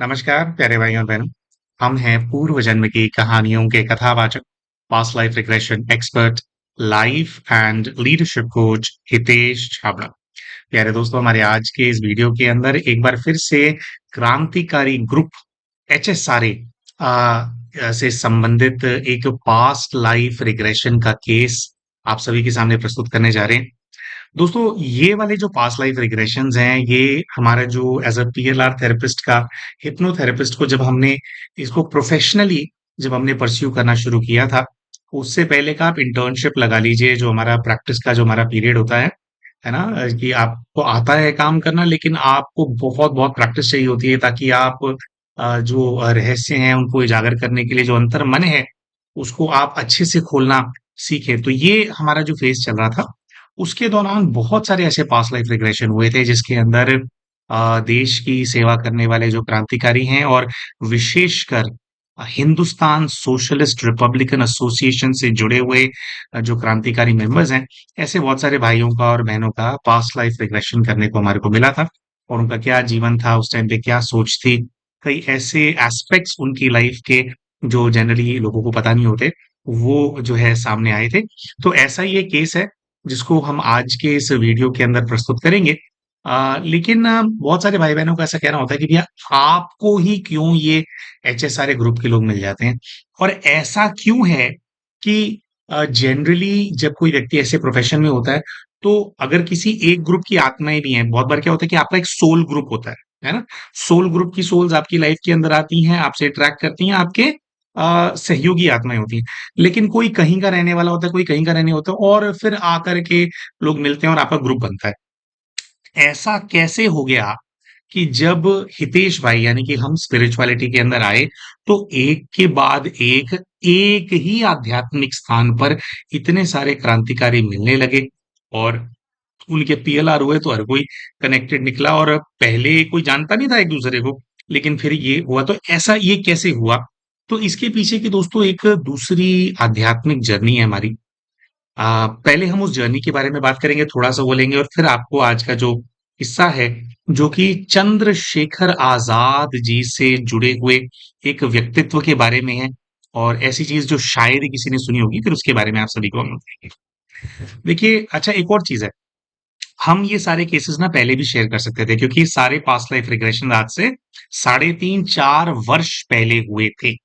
नमस्कार प्यारे भाई और बहनों। हम हैं पूर्व जन्म की कहानियों के कथावाचक, past life regression expert, life and leadership coach Hitesh Chhabra. प्यारे दोस्तों, हमारे आज के इस वीडियो के अंदर एक बार फिर से क्रांतिकारी ग्रुप एचएसआरए से संबंधित एक पास्ट लाइफ रिग्रेशन का केस आप सभी के सामने प्रस्तुत करने जा रहे हैं। दोस्तों, ये वाले जो पास्ट लाइफ रिग्रेशंस हैं, ये हमारा जो एज अ पीएलआर थेरेपिस्ट का हिप्नोथेरेपिस्ट को जब हमने इसको प्रोफेशनली जब हमने परस्यू करना शुरू किया था, उससे पहले का आप इंटर्नशिप लगा लीजिए, जो हमारा प्रैक्टिस का जो हमारा पीरियड होता है ना? कि आपको आता है काम करना, लेकिन आपको बहुत बहुत प्रैक्टिस चाहिए होती है ताकि आप जो रहस्य हैं उनको उजागर करने के लिए जो अंतर मन है उसको आप अच्छे से खोलना सीखें। तो ये हमारा जो फेज चल रहा था, उसके दौरान बहुत सारे ऐसे पास्ट लाइफ रिग्रेशन हुए थे जिसके अंदर देश की सेवा करने वाले जो क्रांतिकारी हैं और विशेषकर हिंदुस्तान सोशलिस्ट रिपब्लिकन एसोसिएशन से जुड़े हुए जो क्रांतिकारी मेंबर्स हैं, ऐसे बहुत सारे भाइयों का और बहनों का पास्ट लाइफ रिग्रेशन करने को हमारे को मिला था। और उनका क्या जीवन था उस टाइम पे, क्या सोच थी, कई ऐसे एस्पेक्ट्स उनकी लाइफ के जो जनरली लोगों को पता नहीं होते, वो जो है सामने आए थे। तो ऐसा ही एक केस है जिसको हम आज के इस वीडियो के अंदर प्रस्तुत करेंगे। लेकिन बहुत सारे भाई बहनों का ऐसा कहना होता है कि भैया, आपको ही क्यों ये एचएसआरए ग्रुप के लोग मिल जाते हैं, और ऐसा क्यों है कि जनरली जब कोई व्यक्ति ऐसे प्रोफेशन में होता है, तो अगर किसी एक ग्रुप की आत्माएं भी हैं, बहुत बार क्या होता है कि आपका एक सोल ग्रुप होता है ना? सोल ग्रुप की सोल्स आपकी लाइफ के अंदर आती हैं, आपसे इंटरेक्ट करती हैं, आपके सहयोगी आत्माएं होती हैं। लेकिन कोई कहीं का रहने वाला होता है, कोई कहीं का रहने होता है, और फिर आकर के लोग मिलते हैं और आपका ग्रुप बनता है। ऐसा कैसे हो गया कि जब हितेश भाई यानी कि हम स्पिरिचुअलिटी के अंदर आए, तो एक के बाद एक ही आध्यात्मिक स्थान पर इतने सारे क्रांतिकारी मिलने लगे, और उनके पीएलआर हुए तो हर कोई कनेक्टेड निकला, और पहले कोई जानता नहीं था एक दूसरे को, लेकिन फिर ये हुआ। तो ऐसा ये कैसे हुआ? तो इसके पीछे की दोस्तों एक दूसरी आध्यात्मिक जर्नी है हमारी। पहले हम उस जर्नी के बारे में बात करेंगे, थोड़ा-सा बोलेंगे, और फिर आपको आज का जो किस्सा है, जो कि चंद्रशेखर आज़ाद जी से जुड़े हुए एक व्यक्तित्व के बारे में है, और ऐसी चीज़ जो शायद ही किसी ने सुनी होगी, फिर उसके बारे में आप सभी को हम बताएँगे। देखिए, अच्छा एक और चीज़ है, हम ये सारे केसेस ना पहले भी शेयर कर सकते थे, क्योंकि सारे पास्ट लाइफ रिग्रेशन आज से साढ़े 3-4 वर्ष पहले हुए थे,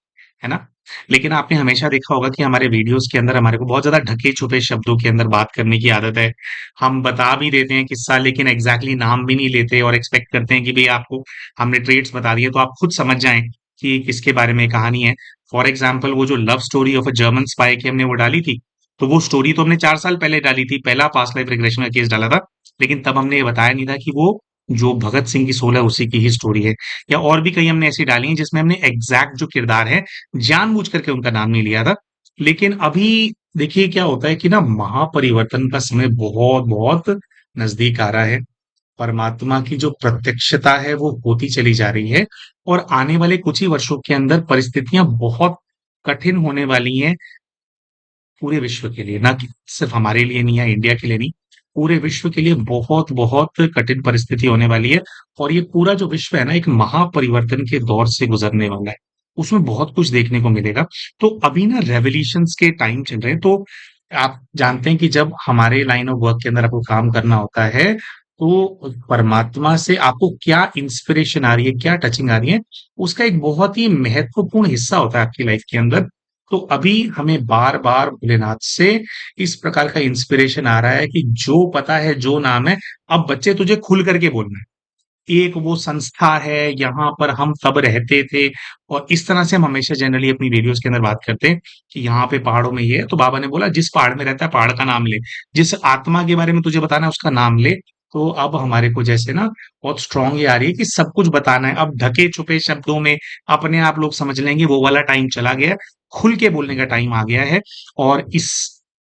है ना? लेकिन आपने हमेशा देखा होगा कि हमारे वीडियोस के अंदर हमारे को बहुत ज़्यादा ढके-छुपे शब्दों के अंदर बात करने की आदत है। हम बता भी देते हैं किस्सा, लेकिन एग्ज़ैक्टली नाम भी नहीं लेते और एक्सपेक्ट करते हैं कि भई आपको हमने ट्रेट्स बता दिए तो आप खुद समझ जाएँ कि किसके बारे में कहानी है। फॉर एग्ज़ाम्पल, वो जो love story of a German spy की हमने वो डाली थी, तो वो स्टोरी तो हमने 4 साल पहले डाली थी, पहला पास्ट लाइफ रिग्रेशन का केस डाला था। लेकिन तब हमने ये बताया नहीं था कि वो जो भगत सिंह की सोल है उसी की ही स्टोरी है। या और भी कई हमने ऐसी डाली हैं जिसमें हमने एग्जैक्ट जो किरदार है जानबूझ करके उनका नाम नहीं लिया था। लेकिन अभी देखिए क्या होता है कि ना, महापरिवर्तन का समय बहुत बहुत नजदीक आ रहा है। परमात्मा की जो प्रत्यक्षता है वो होती चली जा रही है, और आने वाले कुछ ही वर्षों के अंदर परिस्थितियां बहुत कठिन होने वाली हैं, पूरे विश्व के लिए, ना कि सिर्फ हमारे लिए नहीं या इंडिया के लिए नहीं, पूरे विश्व के लिए बहुत बहुत कठिन परिस्थिति होने वाली है। और ये पूरा जो विश्व है ना, एक महापरिवर्तन के दौर से गुजरने वाला है। उसमें बहुत कुछ देखने को मिलेगा। तो अभी ना रेवोल्यूशंस के टाइम चल रहे हैं, तो आप जानते हैं कि जब हमारे लाइन ऑफ वर्क के अंदर आपको काम करना होता है, तो परमात्मा से आपको क्या इंस्पिरेशन आ रही है, क्या टचिंग आ रही है, उसका एक बहुत ही महत्वपूर्ण हिस्सा होता है आपकी लाइफ के अंदर। तो अभी हमें बार-बार भोलेनाथ से इस प्रकार का इंस्पिरेशन आ रहा है कि जो पता है, जो नाम है, अब बच्चे तुझे खुल करके बोलना है। एक वो संस्था है, यहाँ पर हम तब रहते थे, और इस तरह से हम हमेशा जनरली अपनी वीडियोज़ के अंदर बात करते हैं कि यहाँ पे पहाड़ों में ये है, तो बाबा ने बोला जिस पहाड़ में रहता है पहाड़ का नाम ले, जिस आत्मा के बारे में तुझे बताना है उसका नाम ले। तो अब हमारे को जैसे ना बहुत स्ट्रॉन्ग ये आ रही है कि सब कुछ बताना है। अब ढके-छुपे शब्दों में अपने आप लोग समझ लेंगे, वो वाला टाइम चला गया है। खुल के बोलने का टाइम आ गया है, और इस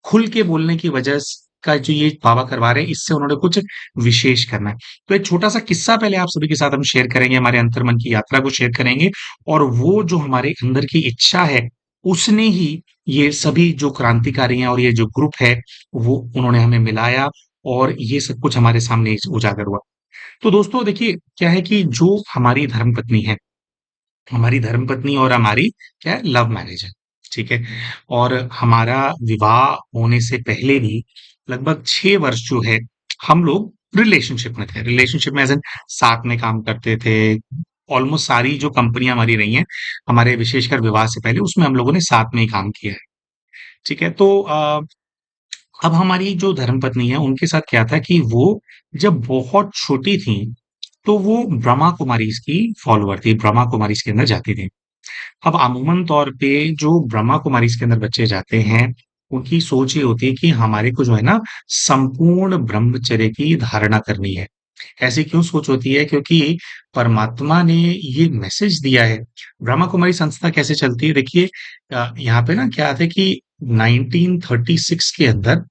खुल के बोलने की वजह का जो ये बाबा करवा रहे हैं, इससे उन्होंने कुछ विशेष करना है। तो एक छोटा-सा किस्सा पहले आप सभी के साथ हम शेयर करेंगे, हमारे अंतर्मन की यात्रा को शेयर करेंगे, और वो जो हमारे अंदर की इच्छा है, उसने ही ये सभी जो क्रांतिकारी हैं और ये जो ग्रुप है, वो उन्होंने हमें मिलाया, और ये सब कुछ हमारे सामने उजागर हुआ। तो दोस्तों देखिए, क्या है कि जो हमारी धर्मपत्नी है, हमारी धर्मपत्नी और हमारी क्या है, लव मैरिज है, ठीक है? और हमारा विवाह होने से पहले भी लगभग 6 वर्ष जो है, हम लोग रिलेशनशिप में थे। रिलेशनशिप में एज़ इन साथ में काम करते थे। ऑलमोस्ट सारी जो कंपनियाँ हमारी रही हैं, हमारे विशेषकर विवाह से पहले, उसमें हम लोगों ने साथ में ही काम किया है, ठीक है? तो अब हमारी जो धर्मपत्नी है, उनके साथ क्या था कि वो जब बहुत छोटी थीं, तो वो ब्रह्मा कुमारीज़ की फॉलोवर थी, ब्रह्मा कुमारीज़ के अंदर जाती थीं। अब अमूमन तौर पे जो ब्रह्मा कुमारीज़ के अंदर बच्चे जाते हैं, उनकी सोच ये होती है कि हमारे को जो है ना संपूर्ण ब्रह्मचर्य की धारणा करनी है। ऐसी क्यों सोच होती है? क्योंकि परमात्मा ने ये मैसेज दिया है। ब्रह्मा कुमारी संस्था कैसे चलती है? देखिए यहाँ पे ना क्या है कि 1936 के अंदर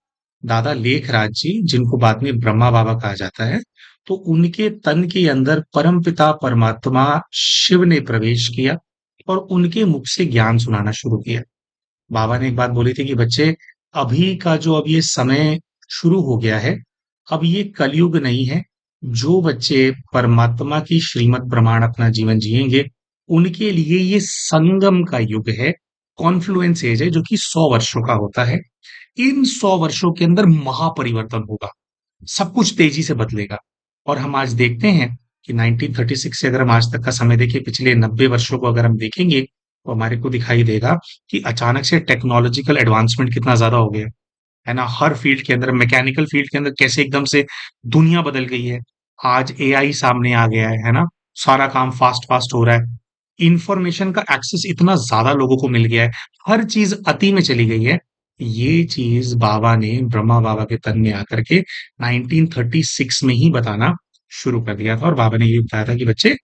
दादा लेखराज जी, जिनको बाद में ब्रह्मा बाबा कहा जाता है, तो उनके तन के अंदर परमपिता परमात्मा शिव ने प्रवेश किया और उनके मुख से ज्ञान सुनाना शुरू किया। बाबा ने एक बात बोली थी कि बच्चे, अभी का जो अब ये समय शुरू हो गया है, अब ये कलयुग नहीं है। जो बच्चे परमात्मा की श्रीमत प्रमाण अपना जीवन जिएंगे, उनके लिए ये संगम का युग है, कॉन्फ्लुएंस एज है, जो कि 100 वर्षों का होता है। इन 100 वर्षों के अंदर महापरिवर्तन होगा, सब कुछ तेजी से बदलेगा। और हम आज देखते हैं कि 1936 से अगर हम आज तक का समय देखें, पिछले 90 वर्षों को अगर हम देखेंगे, तो हमारे को दिखाई देगा कि अचानक से टेक्नोलॉजिकल एडवांसमेंट कितना ज़्यादा हो गया है ना? हर फील्ड के अंदर, मैकेनिकल फील्ड के अंदर कैसे एकदम से दुनिया बदल गई है। आज एआई सामने आ गया है ना? सारा काम फास्ट-फास्ट हो रहा है। इंफॉर्मेशन का एक्सेस इतना ज़्यादा लोगों को मिल गया है, हर चीज़ अति में चली गई है। ये चीज़ बाबा ने, ब्रह्मा बाबा के तन में आकर के 1936 में ही बताना शुरू कर दिया था और बाबा ने ये बताया था कि बच्चे,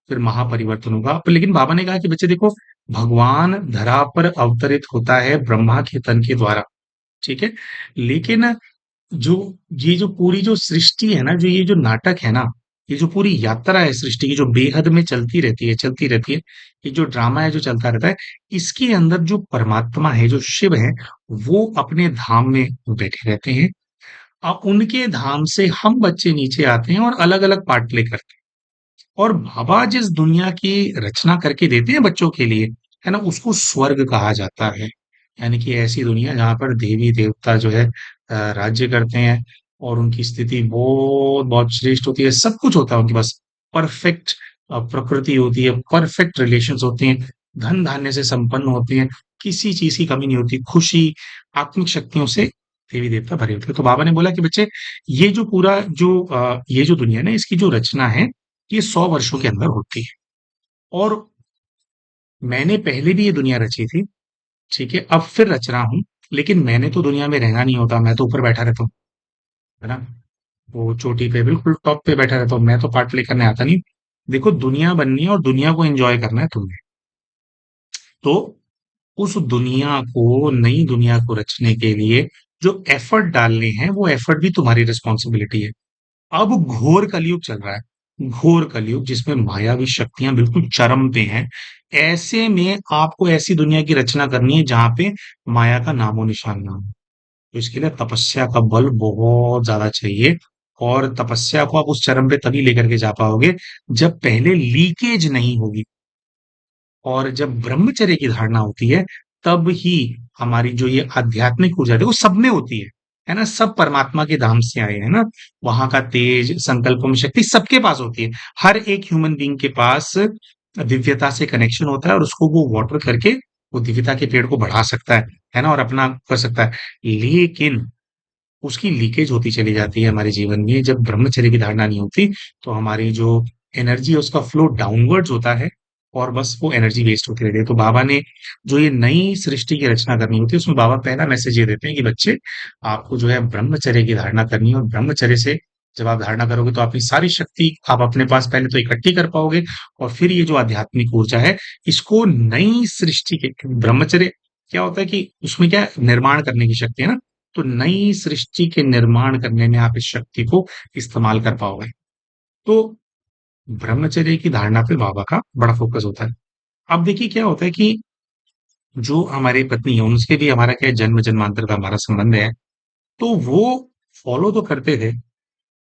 फिर महापरिवर्तन होगा। पर लेकिन बाबा ने कहा कि बच्चे देखो, भगवान धरा पर अवतरित होता है ब्रह्मा के तन के द्वारा, ठीक है? लेकिन जो ये जो पूरी जो सृष्टि है ना, जो ये जो नाटक है ना, ये जो पूरी यात्रा है सृष्टि की, जो बेहद में चलती रहती है, ये जो ड्रामा है जो चलता रहता है, इसके अंदर जो परमात्मा है, जो शिव है, वो अपने धाम में बैठे रहते हैं। उनके धाम से हम बच्चे नीचे आते हैं और अलग-अलग पार्ट प्ले करते हैं। और बाबा जिस दुनिया की रचना करके देते हैं बच्चों के लिए, है ना? उसको स्वर्ग कहा जाता है। यानी कि ऐसी दुनिया जहाँ पर देवी-देवता जो है राज्य करते हैं और उनकी स्थिति बहुत-बहुत श्रेष्ठ होती है। सब कुछ होता है उनके पास। परफेक्ट प्रकृति होती है, परफेक्ट रिलेशंस होते हैं, धन-धान्य से संपन्न होते हैं, किसी चीज़ की कमी नहीं होती। खुशी, आत्मिक शक्तियों से देवी-देवता भरे होते हैं। तो बाबा ने बोला कि बच्चे, ये जो पूरा जो ये जो दुनिया है ना, इसकी जो रचना है, ये 100 वर्षों के अंदर होती है। और मैंने पहले भी ये दुनिया रची थी, ठीक है? अब फिर रच रहा हूँ, लेकिन मैंने तो दुनिया में रहना नहीं होता, मैं तो ऊपर बैठा रहता हूँ, है ना? वो चोटी पे बिल्कुल टॉप पे बैठा रहता हूँ, मैं तो पार्ट प्ले करने आता नहीं। देखो, दुनिया बननी है और दुनिया को एन्जॉय करना है तुम्हें। तो उस दुनिया को, नई दुनिया को रचने के लिए जो एफर्ट डालने हैं, वो एफर्ट भी तुम्हारी रिस्पॉन्सिबिलिटी है। अब घोर कलयुग चल रहा है, घोर कलयुग जिसमें मायावी शक्तियां बिल्कुल चरम पे हैं। ऐसे में आपको ऐसी दुनिया की रचना करनी है जहां पे माया का नामो निशान ना हो। तो इसके लिए तपस्या का बल बहुत ज्यादा चाहिए। और तपस्या को आप उस चरम पे तभी लेकर के जा पाओगे जब पहले लीकेज नहीं होगी। और जब ब्रह्मचर्य की धारणा होती है, तब ही हमारी जो ये आध्यात्मिक ऊर्जा है, वो सब में होती है ना? सब परमात्मा के धाम से आए हैं ना? वहां का तेज, संकल्पों में शक्ति सबके पास होती है। हर एक ह्यूमन बीइंग के पास दिव्यता से कनेक्शन होता है और उसको वो वाटर करके वो दिव्यता के पेड़ को बढ़ा सकता है ना? और अपना कर सकता है। लेकिन उसकी लीकेज होती चली जाती है हमारे जीवन में। जब ब्रह्मचर्य की धारणा नहीं होती, तो हमारी जो एनर्जी है उसका फ्लो डाउनवर्ड्स होता है और बस वो एनर्जी वेस्ट होती रहती है। तो बाबा ने जो ये नई सृष्टि की रचना करनी होती है, उसमें बाबा पहला मैसेज ये देते हैं कि बच्चे, आपको जो है ब्रह्मचर्य की धारणा करनी है और ब्रह्मचर्य से जब आप धारणा करोगे तो अपनी सारी शक्ति आप अपने पास पहले तो इकट्ठी कर पाओगे और फिर ये जो आध्यात्मिक ऊर्जा है, इसको नई सृष्टि के, ब्रह्मचर्य क्या होता है कि उसमें क्या है, निर्माण करने की शक्ति है ना? तो नई सृष्टि के निर्माण करने में आप इस शक्ति को इस्तेमाल कर पाओगे। तो ब्रह्मचर्य की धारणा पे बाबा का बड़ा फोकस होता है। अब देखिए क्या होता है कि जो हमारी पत्नी है, उनसे भी हमारा क्या है, जन्म जन्मांतर का हमारा संबंध है। तो वो फॉलो तो करते थे,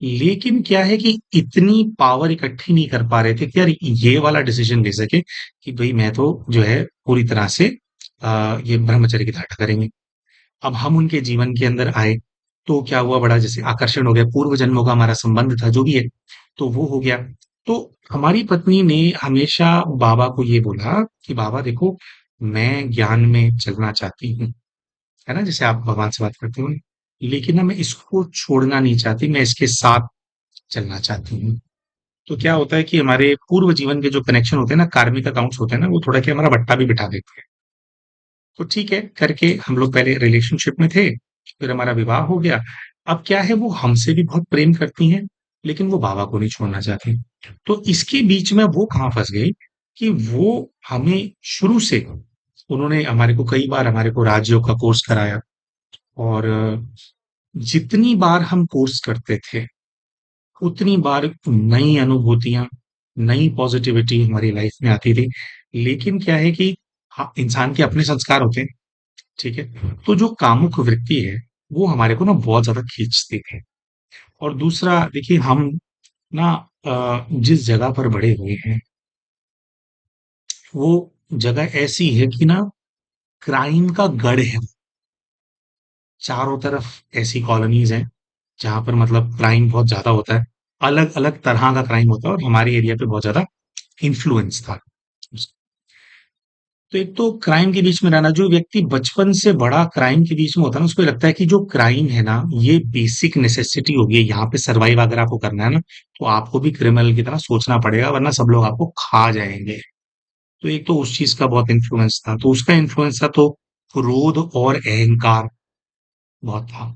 लेकिन क्या है कि इतनी पावर इकट्ठी नहीं कर पा रहे थे कि यार ये वाला डिसीजन ले सके कि भई मैं तो जो है पूरी तरह से ये ब्रह्मचर्य की धारणा करेंगे। अब हम उनके जीवन के अंदर आए, तो क्या हुआ बड़ा जैसे आकर्षण हो गया, पूर्व जन्मों का हमारा संबंध था जो भी है, तो वो हो गया। तो हमारी पत्नी ने हमेशा बाबा को ये बोला कि बाबा देखो, मैं ज्ञान में चलना चाहती हूँ, है ना? जैसे आप भगवान से बात करते हो, लेकिन ना मैं इसको छोड़ना नहीं चाहती, मैं इसके साथ चलना चाहती हूँ। तो क्या होता है कि हमारे पूर्व जीवन के जो कनेक्शन होते हैं ना, कार्मिक अकाउंट्स होते हैं ना, वो थोड़ा क्या हमारा बट्टा भी बिठा देते हैं। तो ठीक है करके हम लोग पहले रिलेशनशिप में थे, फिर हमारा विवाह हो गया। अब क्या है वो हमसे भी बहुत प्रेम करती हैं, लेकिन वो बाबा को नहीं छोड़ना चाहती। तो इसके बीच में वो कहाँ फँस गई कि वो हमें शुरू से उन्होंने हमारे को कई बार हमारे को राजयोग का कोर्स कराया और जितनी बार हम कोर्स करते थे, उतनी बार नई अनुभूतियाँ, नई पॉज़िटिविटी हमारी लाइफ में आती थी। लेकिन क्या है कि इंसान के अपने संस्कार होते हैं। ठीक है? तो जो कामुक वृत्ति है, वो हमारे को ना बहुत ज़्यादा खींचती है। और दूसरा देखिए हम ना जिस जगह पर बड़े हुए हैं, वो जगह ऐसी है कि ना क्राइम का गढ़ है। चारों तरफ ऐसी कॉलोनीज़ हैं, जहाँ पर मतलब क्राइम बहुत ज़्यादा होता है। अलग-अलग तरह का क्राइम होता है और हमारे एरिया पे बहुत ज़्यादा इन्फ्लुएंस था। तो एक तो क्राइम के बीच में रहना, जो व्यक्ति बचपन से बड़ा क्राइम के बीच में होता है ना, उसको लगता है कि जो क्राइम है ना, ये बेसिक नेसेसिटी हो गई है, यहाँ पे सर्वाइव अगर आपको करना है ना, तो आपको भी क्रिमिनल की तरह सोचना पड़ेगा, वरना सब लोग आपको खा जाएँगे। तो एक तो उस चीज़ का बहुत इन्फ्लुएंस था, तो उसका इन्फ्लुएंस था तो क्रोध और अहंकार बहुत था।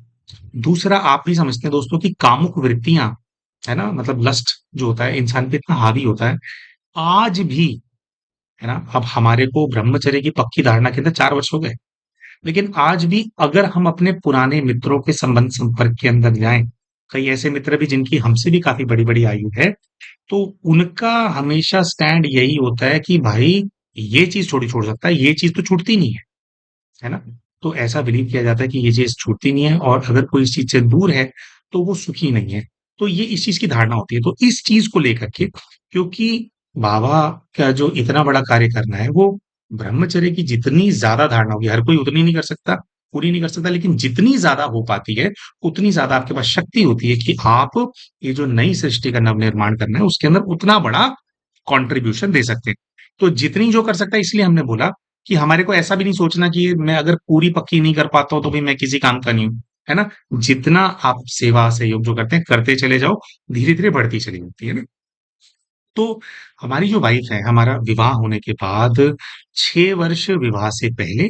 दूसरा आप भी समझते हैं दोस्तों कि कामुक वृत्तियाँ, है ना? मतलब लस्ट जो होता है, इंसान पे इतना हावी होता है, आज भी, है ना? अब हमारे को ब्रह्मचर्य की पक्की धारणा के अंदर 4 वर्ष हो गए। लेकिन आज भी अगर हम अपने पुराने मित्रों के संबंध संपर्क के अंदर जाएं, कई ऐसे मित्र भी जिनकी हमसे भी काफी बड़ी बड़ी आयु है, तो उनका हमेशा स्टैंड यही होता है कि भाई ये चीज थोड़ी छोड़ सकता है, ये चीज तो छूटती नहीं है ना? तो ऐसा बिलीव किया जाता है कि ये चीज छूटती नहीं है और अगर कोई इस चीज से दूर है तो वो सुखी नहीं है। तो ये इस चीज की धारणा होती है। तो इस चीज को लेकर के, क्योंकि बाबा का जो इतना बड़ा कार्य करना है, वो ब्रह्मचर्य की जितनी ज्यादा धारणा होगी, हर कोई उतनी नहीं कर सकता, पूरी नहीं कर सकता, लेकिन जितनी ज्यादा हो पाती है, उतनी ज्यादा आपके पास शक्ति होती है कि आप ये जो नई सृष्टि का नवनिर्माण करना है, उसके अंदर उतना बड़ा कंट्रीब्यूशन दे सकते हैं। तो जितनी जो कर सकता है, इसलिए हमने बोला कि हमारे को ऐसा भी नहीं सोचना कि मैं अगर पूरी पक्की नहीं कर पाता हूँ तो भी मैं किसी काम का नहीं हूँ, है ना? जितना आप सेवा सहयोग जो करते हैं करते चले जाओ, धीरे धीरे बढ़ती चली जाती है ना। तो हमारी जो वाइफ है, हमारा विवाह होने के बाद 6 वर्ष विवाह से पहले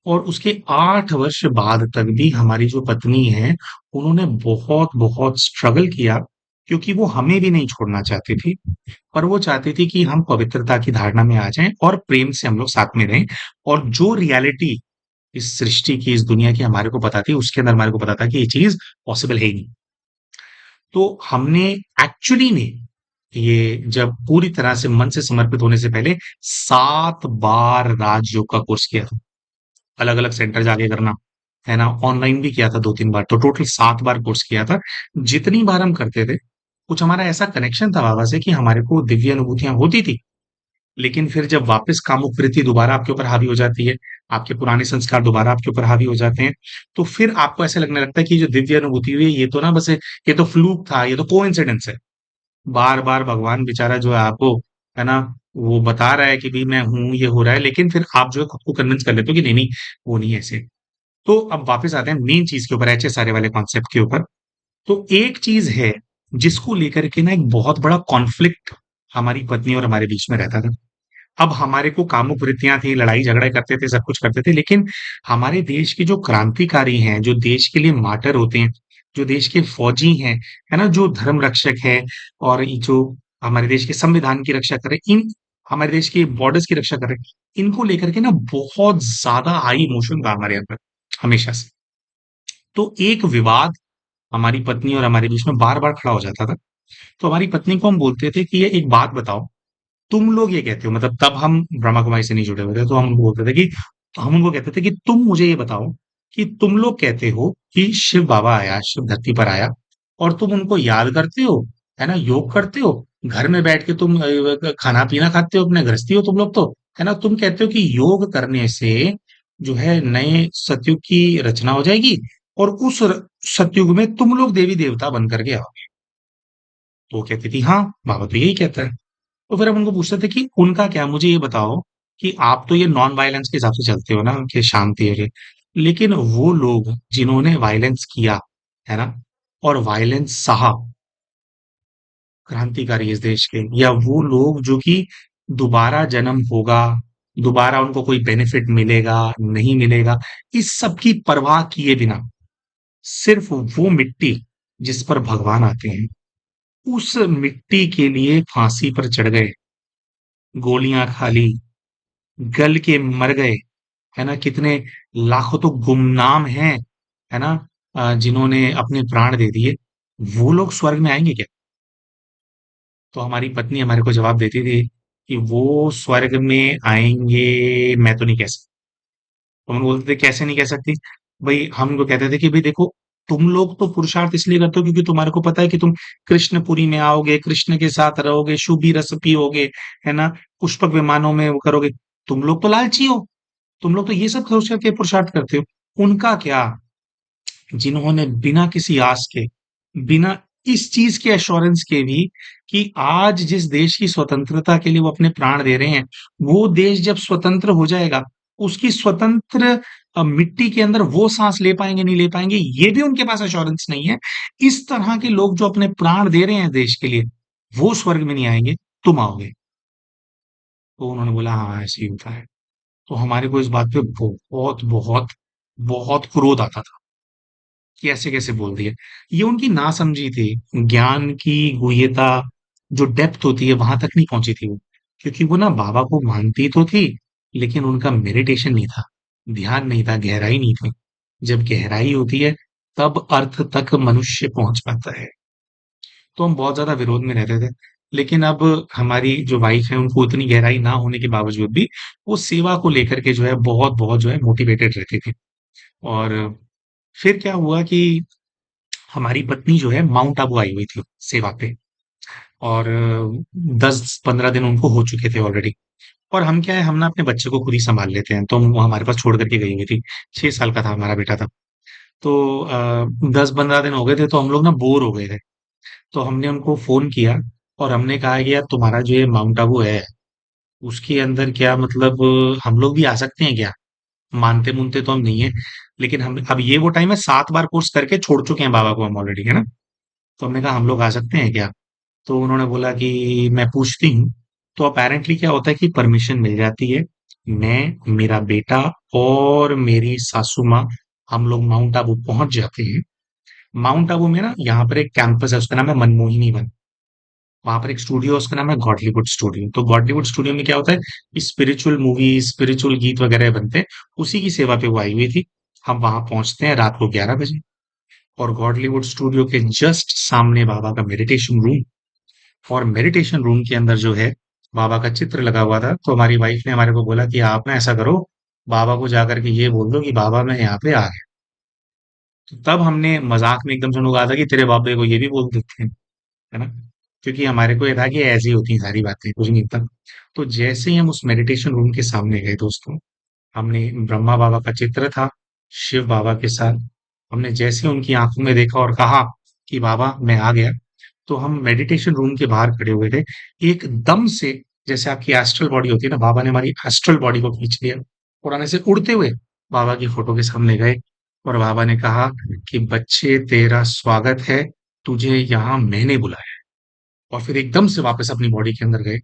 और उसके 8 वर्ष बाद तक भी हमारी जो पत्नी है, उन्होंने बहुत बहुत स्ट्रगल किया, क्योंकि वो हमें भी नहीं छोड़ना चाहती थी, पर वो चाहती थी कि हम पवित्रता की धारणा में आ जाएं और प्रेम से हम लोग साथ में रहें। और जो रियलिटी इस सृष्टि की, इस दुनिया की हमारे को पता थी, उसके अंदर हमारे को पता था कि ये चीज पॉसिबल है ही नहीं। तो हमने एक्चुअली में ये जब पूरी तरह से मन से समर्पित होने से पहले 7 बार राजयोग का कोर्स किया था। अलग अलग सेंटर जाके करना, है ना? ऑनलाइन भी किया था 2-3 बार, तो टोटल 7 बार कोर्स किया था। जितनी बार हम करते थे, कुछ हमारा ऐसा कनेक्शन था बाबा से कि हमारे को दिव्य अनुभूतियां होती थी। लेकिन फिर जब वापस कामुक वृत्ति दोबारा आपके ऊपर हावी हो जाती है, आपके पुराने संस्कार दोबारा आपके ऊपर हावी हो जाते हैं, तो फिर आपको ऐसा लगने लगता है कि ये जो दिव्य अनुभूति हुई है, ये तो ना बस ये तो फ्लूक था, ये तो कोइंसिडेंस है। बार-बार भगवान बेचारा जो है आपको, है ना, वो बता रहा है कि भई मैं हूँ, ये हो रहा है, लेकिन फिर आप जो है खुद को कन्विंस कर लेते हो कि नहीं, नहीं, वो नहीं है ऐसे। तो अब वापस आते हैं मेन चीज़ के ऊपर, एचएसआरए वाले कॉन्सेप्ट के ऊपर। तो एक चीज़ है, जिसको लेकर के ना एक बहुत बड़ा कॉन्फ्लिक्ट हमारी पत्नी और हमारे बीच में रहता था। अब हमारे को कामुक वृत्तियाँ थी, लड़ाई-झगड़े करते थे, सब कुछ करते थे, लेकिन हमारे देश के जो क्रांतिकारी हैं, जो देश के लिए मार्टर होते हैं, जो देश के फौजी हैं, है ना? जो धर्म रक्षक है और ये जो हमारे देश के संविधान की रक्षा कर रहे हैं, इन हमारे देश के बॉर्डर्स की रक्षा कर रहे हैं, इनको लेकर के ना बहुत ज़्यादा हाई इमोशन था हमारे अंदर, हमेशा से। तो एक विवाद हमारी पत्नी और हमारे बीच में बार-बार खड़ा हो जाता था। तो हमारी पत्नी को हम बोलते थे कि, "ये एक बात बताओ, तुम लोग ये कहते हो", मतलब तब हम ब्रह्मा कुमारी से नहीं जुड़े हुए थे, तो हम उनको बोलते थे कि हम उनको कहते थे कि तुम मुझे ये बताओ कि तुम लोग कहते हो कि शिव बाबा आया, शिव धरती पर आया और तुम उनको याद करते हो, है ना, योग करते हो, घर में बैठ के तुम खाना पीना खाते हो, अपने गृहस्थी हो तुम लोग तो, है ना, तुम कहते हो कि योग करने से जो है नए सतयुग की रचना हो जाएगी और उस सतयुग में तुम लोग देवी देवता बन करके आओगे। तो वो कहती थी हाँ, बाबा तो यही कहता है। तो फिर हम उनको पूछते थे कि उनका क्या, मुझे ये बताओ कि आप तो ये नॉन वायलेंस के हिसाब से चलते हो ना कि शांति है ये, लेकिन वो लोग जिन्होंने वायलेंस किया, है ना, और वायलेंस सहा, क्रांतिकारी इस देश के, या वो लोग जो कि दोबारा जन्म होगा, दोबारा उनको कोई बेनिफिट मिलेगा नहीं मिलेगा, इस सब की परवाह किए बिना सिर्फ वो मिट्टी जिस पर भगवान आते हैं, उस मिट्टी के लिए फांसी पर चढ़ गए, गोलियां खा ली, गल के मर गए, है ना, कितने लाखों तो गुमनाम हैं, है ना, जिन्होंने अपने प्राण दे दिए, वो लोग स्वर्ग में आएंगे क्या? तो हमारी पत्नी हमारे को जवाब देती थी कि वो स्वर्ग में आएंगे, मैं तो नहीं कह सकती। तो हम बोलते थे कैसे नहीं कह सकती? भाई हम उनको कहते थे कि भाई देखो, तुम लोग तो पुरुषार्थ इसलिए करते हो क्योंकि तुम्हारे को पता है कि तुम कृष्णपुरी में आओगे, कृष्ण के साथ रहोगे, शुभ रस पियोगे, है ना, पुष्पक विमानों में वो करोगे। तुम लोग तो लालची हो, तुम लोग तो ये सब सोच करके पुरुषार्थ करते हो। उनका क्या, जिन्होंने बिना किसी आस के, बिना इस चीज के एश्योरेंस के भी कि आज जिस देश की स्वतंत्रता के लिए वो अपने प्राण दे रहे हैं, वो देश जब स्वतंत्र हो जाएगा, उसकी स्वतंत्र मिट्टी के अंदर वो सांस ले पाएंगे नहीं ले पाएंगे, ये भी उनके पास एश्योरेंस नहीं है। इस तरह के लोग जो अपने प्राण दे रहे हैं देश के लिए, वो स्वर्ग में नहीं आएंगे, तुम आओगे। तो उन्होंने बोला हाँ ऐसे ही होता है। तो हमारे को इस बात पे बहुत बहुत बहुत क्रोध आता था कि ऐसे कैसे बोल दिया। ये उनकी नासमझी थी, ज्ञान की गुह्यता, जो डेप्थ होती है वहां तक नहीं पहुंची थी वो, क्योंकि वो ना बाबा को मानती तो थी, लेकिन उनका मेडिटेशन नहीं था, ध्यान नहीं था, गहराई नहीं थी। जब गहराई होती है तब अर्थ तक मनुष्य पहुंच पाता है। तो हम बहुत ज्यादा विरोध में रहते थे, लेकिन अब हमारी जो वाइफ है उनको उतनी गहराई ना होने के बावजूद भी वो सेवा को लेकर के जो है बहुत बहुत जो है मोटिवेटेड रहती थी। और फिर क्या हुआ कि हमारी पत्नी जो है माउंट आबू आई हुई थी सेवा पे, और 10-15 दिन उनको हो चुके थे ऑलरेडी। और हम क्या है, हम ना अपने बच्चे को खुद ही संभाल लेते हैं, तो वो हमारे पास छोड़ करके गई हुई थी। 6 साल का था हमारा बेटा तब। तो 10-15 दिन हो गए थे, तो हम लोग ना बोर हो गए थे। तो हमने उनको फोन किया और हमने कहा कि यार तुम्हारा जो ये माउंट आबू है, उसके अंदर क्या मतलब, हम लोग भी आ सकते हैं क्या? मानते मुनते तो हम नहीं है, लेकिन हम अब ये वो टाइम है, 7 बार कोर्स करके छोड़ चुके हैं बाबा को हम ऑलरेडी, है ना। तो हमने कहा हम लोग आ सकते हैं क्या? तो उन्होंने बोला कि मैं पूछती हूँ। तो अपेरेंटली क्या होता है कि परमिशन मिल जाती है। मैं, मेरा बेटा और मेरी सासू माँ, हम लोग माउंट आबू पहुंच जाते हैं। माउंट आबू में ना यहाँ पर एक कैंपस है, उसका नाम है मनमोहिनी वन। वहां पर एक स्टूडियो है, उसका नाम है गॉडलीवुड स्टूडियो। तो गॉडलीवुड स्टूडियो में क्या होता है, स्पिरिचुअल मूवीज, स्पिरिचुअल गीत वगैरह बनते हैं। उसी की सेवा पे वो आई हुई थी। हम वहां पहुंचते हैं रात को 11 बजे, और गॉडलीवुड स्टूडियो के जस्ट सामने बाबा का मेडिटेशन रूम, और मेडिटेशन रूम के अंदर जो है बाबा का चित्र लगा हुआ था। तो हमारी वाइफ ने हमारे को बोला कि आप ना ऐसा करो, बाबा को जाकर के ये बोल दो कि बाबा मैं यहाँ पे आ गया। तो तब हमने मजाक में एकदम से उन्होंने कहा था कि तेरे बाबे को ये भी बोल देते हैं, है ना, क्योंकि हमारे को ये था कि ऐसी होती हैं सारी बातें, कुछ नहीं था। तो जैसे ही हम उस मेडिटेशन रूम के सामने गए दोस्तों, हमने, ब्रह्मा बाबा का चित्र था शिव बाबा के साथ, हमने जैसे उनकी आंखों में देखा और कहा कि बाबा मैं आ गया, तो हम मेडिटेशन रूम के बाहर खड़े हुए थे। एकदम से, जैसे आपकी एस्ट्रल बॉडी होती है ना, बाबा ने हमारी एस्ट्रल बॉडी को खींच लिया, और ऐसे उड़ते हुए बाबा की फोटो के सामने गए, और बाबा ने कहा कि बच्चे तेरा स्वागत है, तुझे यहाँ मैंने बुलाया। और फिर एकदम से वापस अपनी बॉडी के अंदर गए।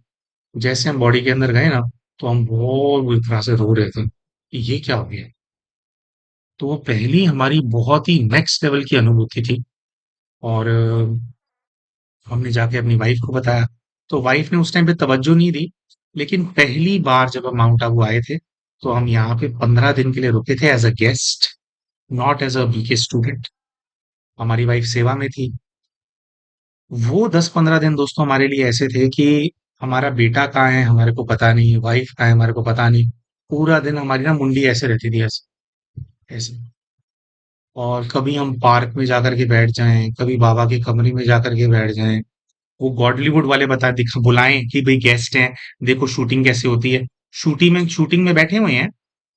जैसे हम बॉडी के अंदर गए ना, तो हम बहुत बुरी तरह से रो रहे थे कि ये क्या हो गया। तो वो पहली हमारी बहुत ही नेक्स्ट लेवल की अनुभूति थी। और हमने जाके अपनी वाइफ को बताया। तो वाइफ ने उस टाइम पे तवज्जो नहीं दी, लेकिन पहली बार जब हम माउंट आबू आए थे, तो हम यहाँ पे 15 दिन के लिए रुके थे as a guest, not as a BK student. हमारी वाइफ सेवा में थी। वो 10-15 दिन दोस्तों हमारे लिए ऐसे थे कि हमारा बेटा कहाँ है हमारे को पता नहीं, वाइफ कहाँ है हमारे को पता नहीं। पूरा दिन हमारी ना मुंडी ऐसे रहती थी, ऐसे ऐसे। और कभी हम पार्क में जाकर के बैठ जाएं, कभी बाबा के कमरे में जाकर के बैठ जाएं, वो गॉडलीवुड वाले बुलाएं कि भाई गेस्ट हैं, देखो शूटिंग कैसे होती है। शूटिंग में बैठे हुए हैं,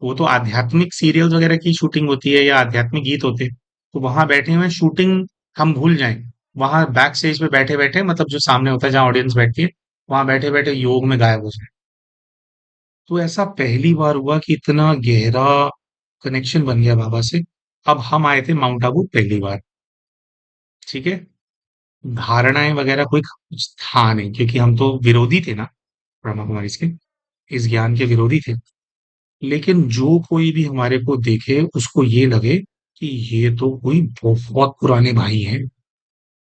वो तो आध्यात्मिक सीरियल्स वगैरह की शूटिंग होती है या आध्यात्मिक गीत होते हैं, तो वहां बैठे हुए हैं, शूटिंग हम भूल जाएं, वहां बैक स्टेज पे बैठे बैठे, मतलब जो सामने होता है जहाँ ऑडियंस बैठती है, वहां बैठे बैठे योग में गायब हो जाए। तो ऐसा पहली बार हुआ कि इतना गहरा कनेक्शन बन गया बाबा से। अब हम आए थे माउंट आबू पहली बार, ठीक है। धारणाएं वगैरह कोई कुछ था नहीं, क्योंकि हम तो विरोधी थे ना, ब्रह्मा कुमारी के इस ज्ञान के विरोधी थे। लेकिन जो कोई भी हमारे को देखे उसको ये लगे कि ये तो कोई बहुत पुराने भाई हैं,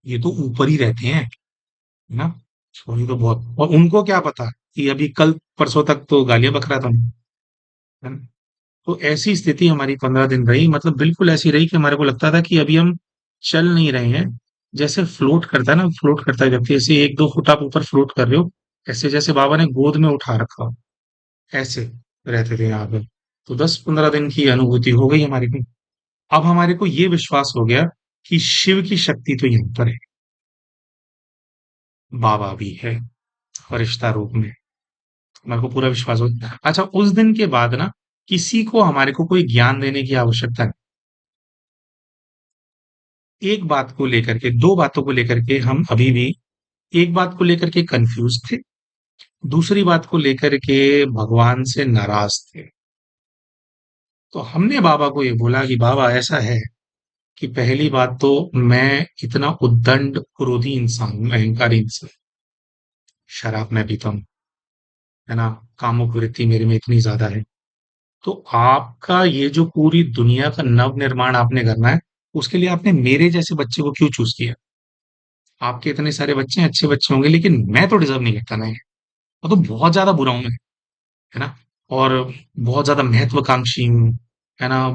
ये तो ऊपर ही रहते हैं, है ना। सोनी तो बहुत, और उनको क्या पता कि अभी कल परसों तक तो गालियां बक रहा था, है ना। तो ऐसी स्थिति हमारी 15 दिन रही, मतलब बिल्कुल ऐसी रही कि हमारे को लगता था कि अभी हम चल नहीं रहे हैं। जैसे फ्लोट करता है ना, फ्लोट करता है व्यक्ति, ऐसे 1-2 फुट आप ऊपर फ्लोट कर रहे हो, ऐसे जैसे बाबा ने गोद में उठा रखा हो, ऐसे रहते थे यहाँ पे। तो 10-15 दिन की अनुभूति हो गई हमारी को। अब हमारे को ये विश्वास हो गया कि शिव की शक्ति तो यहाँ पर है, बाबा भी है फरिश्ता रूप में। हमारे को पूरा विश्वास हो गया। अच्छा, उस दिन के बाद ना किसी को हमारे को कोई ज्ञान देने की आवश्यकता नहीं। एक बात को लेकर के, दो बातों को लेकर के हम अभी भी, एक बात को लेकर के कंफ्यूज थे, दूसरी बात को लेकर के भगवान से नाराज थे। तो हमने बाबा को ये बोला कि बाबा ऐसा है कि पहली बात तो मैं इतना उद्दंड क्रोधी इंसान हूं, अहंकारी इंसान, शराब मैं पीता हूँ, है ना, कामुक वृत्ति मेरे में इतनी ज्यादा है। तो आपका ये जो पूरी दुनिया का नव निर्माण आपने करना है, उसके लिए आपने मेरे जैसे बच्चे को क्यों चूज किया। आपके इतने सारे बच्चे हैं, अच्छे बच्चे होंगे, लेकिन मैं तो डिजर्व नहीं करता ना ये। मैं तो बहुत ज्यादा बुरा हूं मैं, है ना। और बहुत ज्यादा महत्वाकांक्षी हूँ, है ना,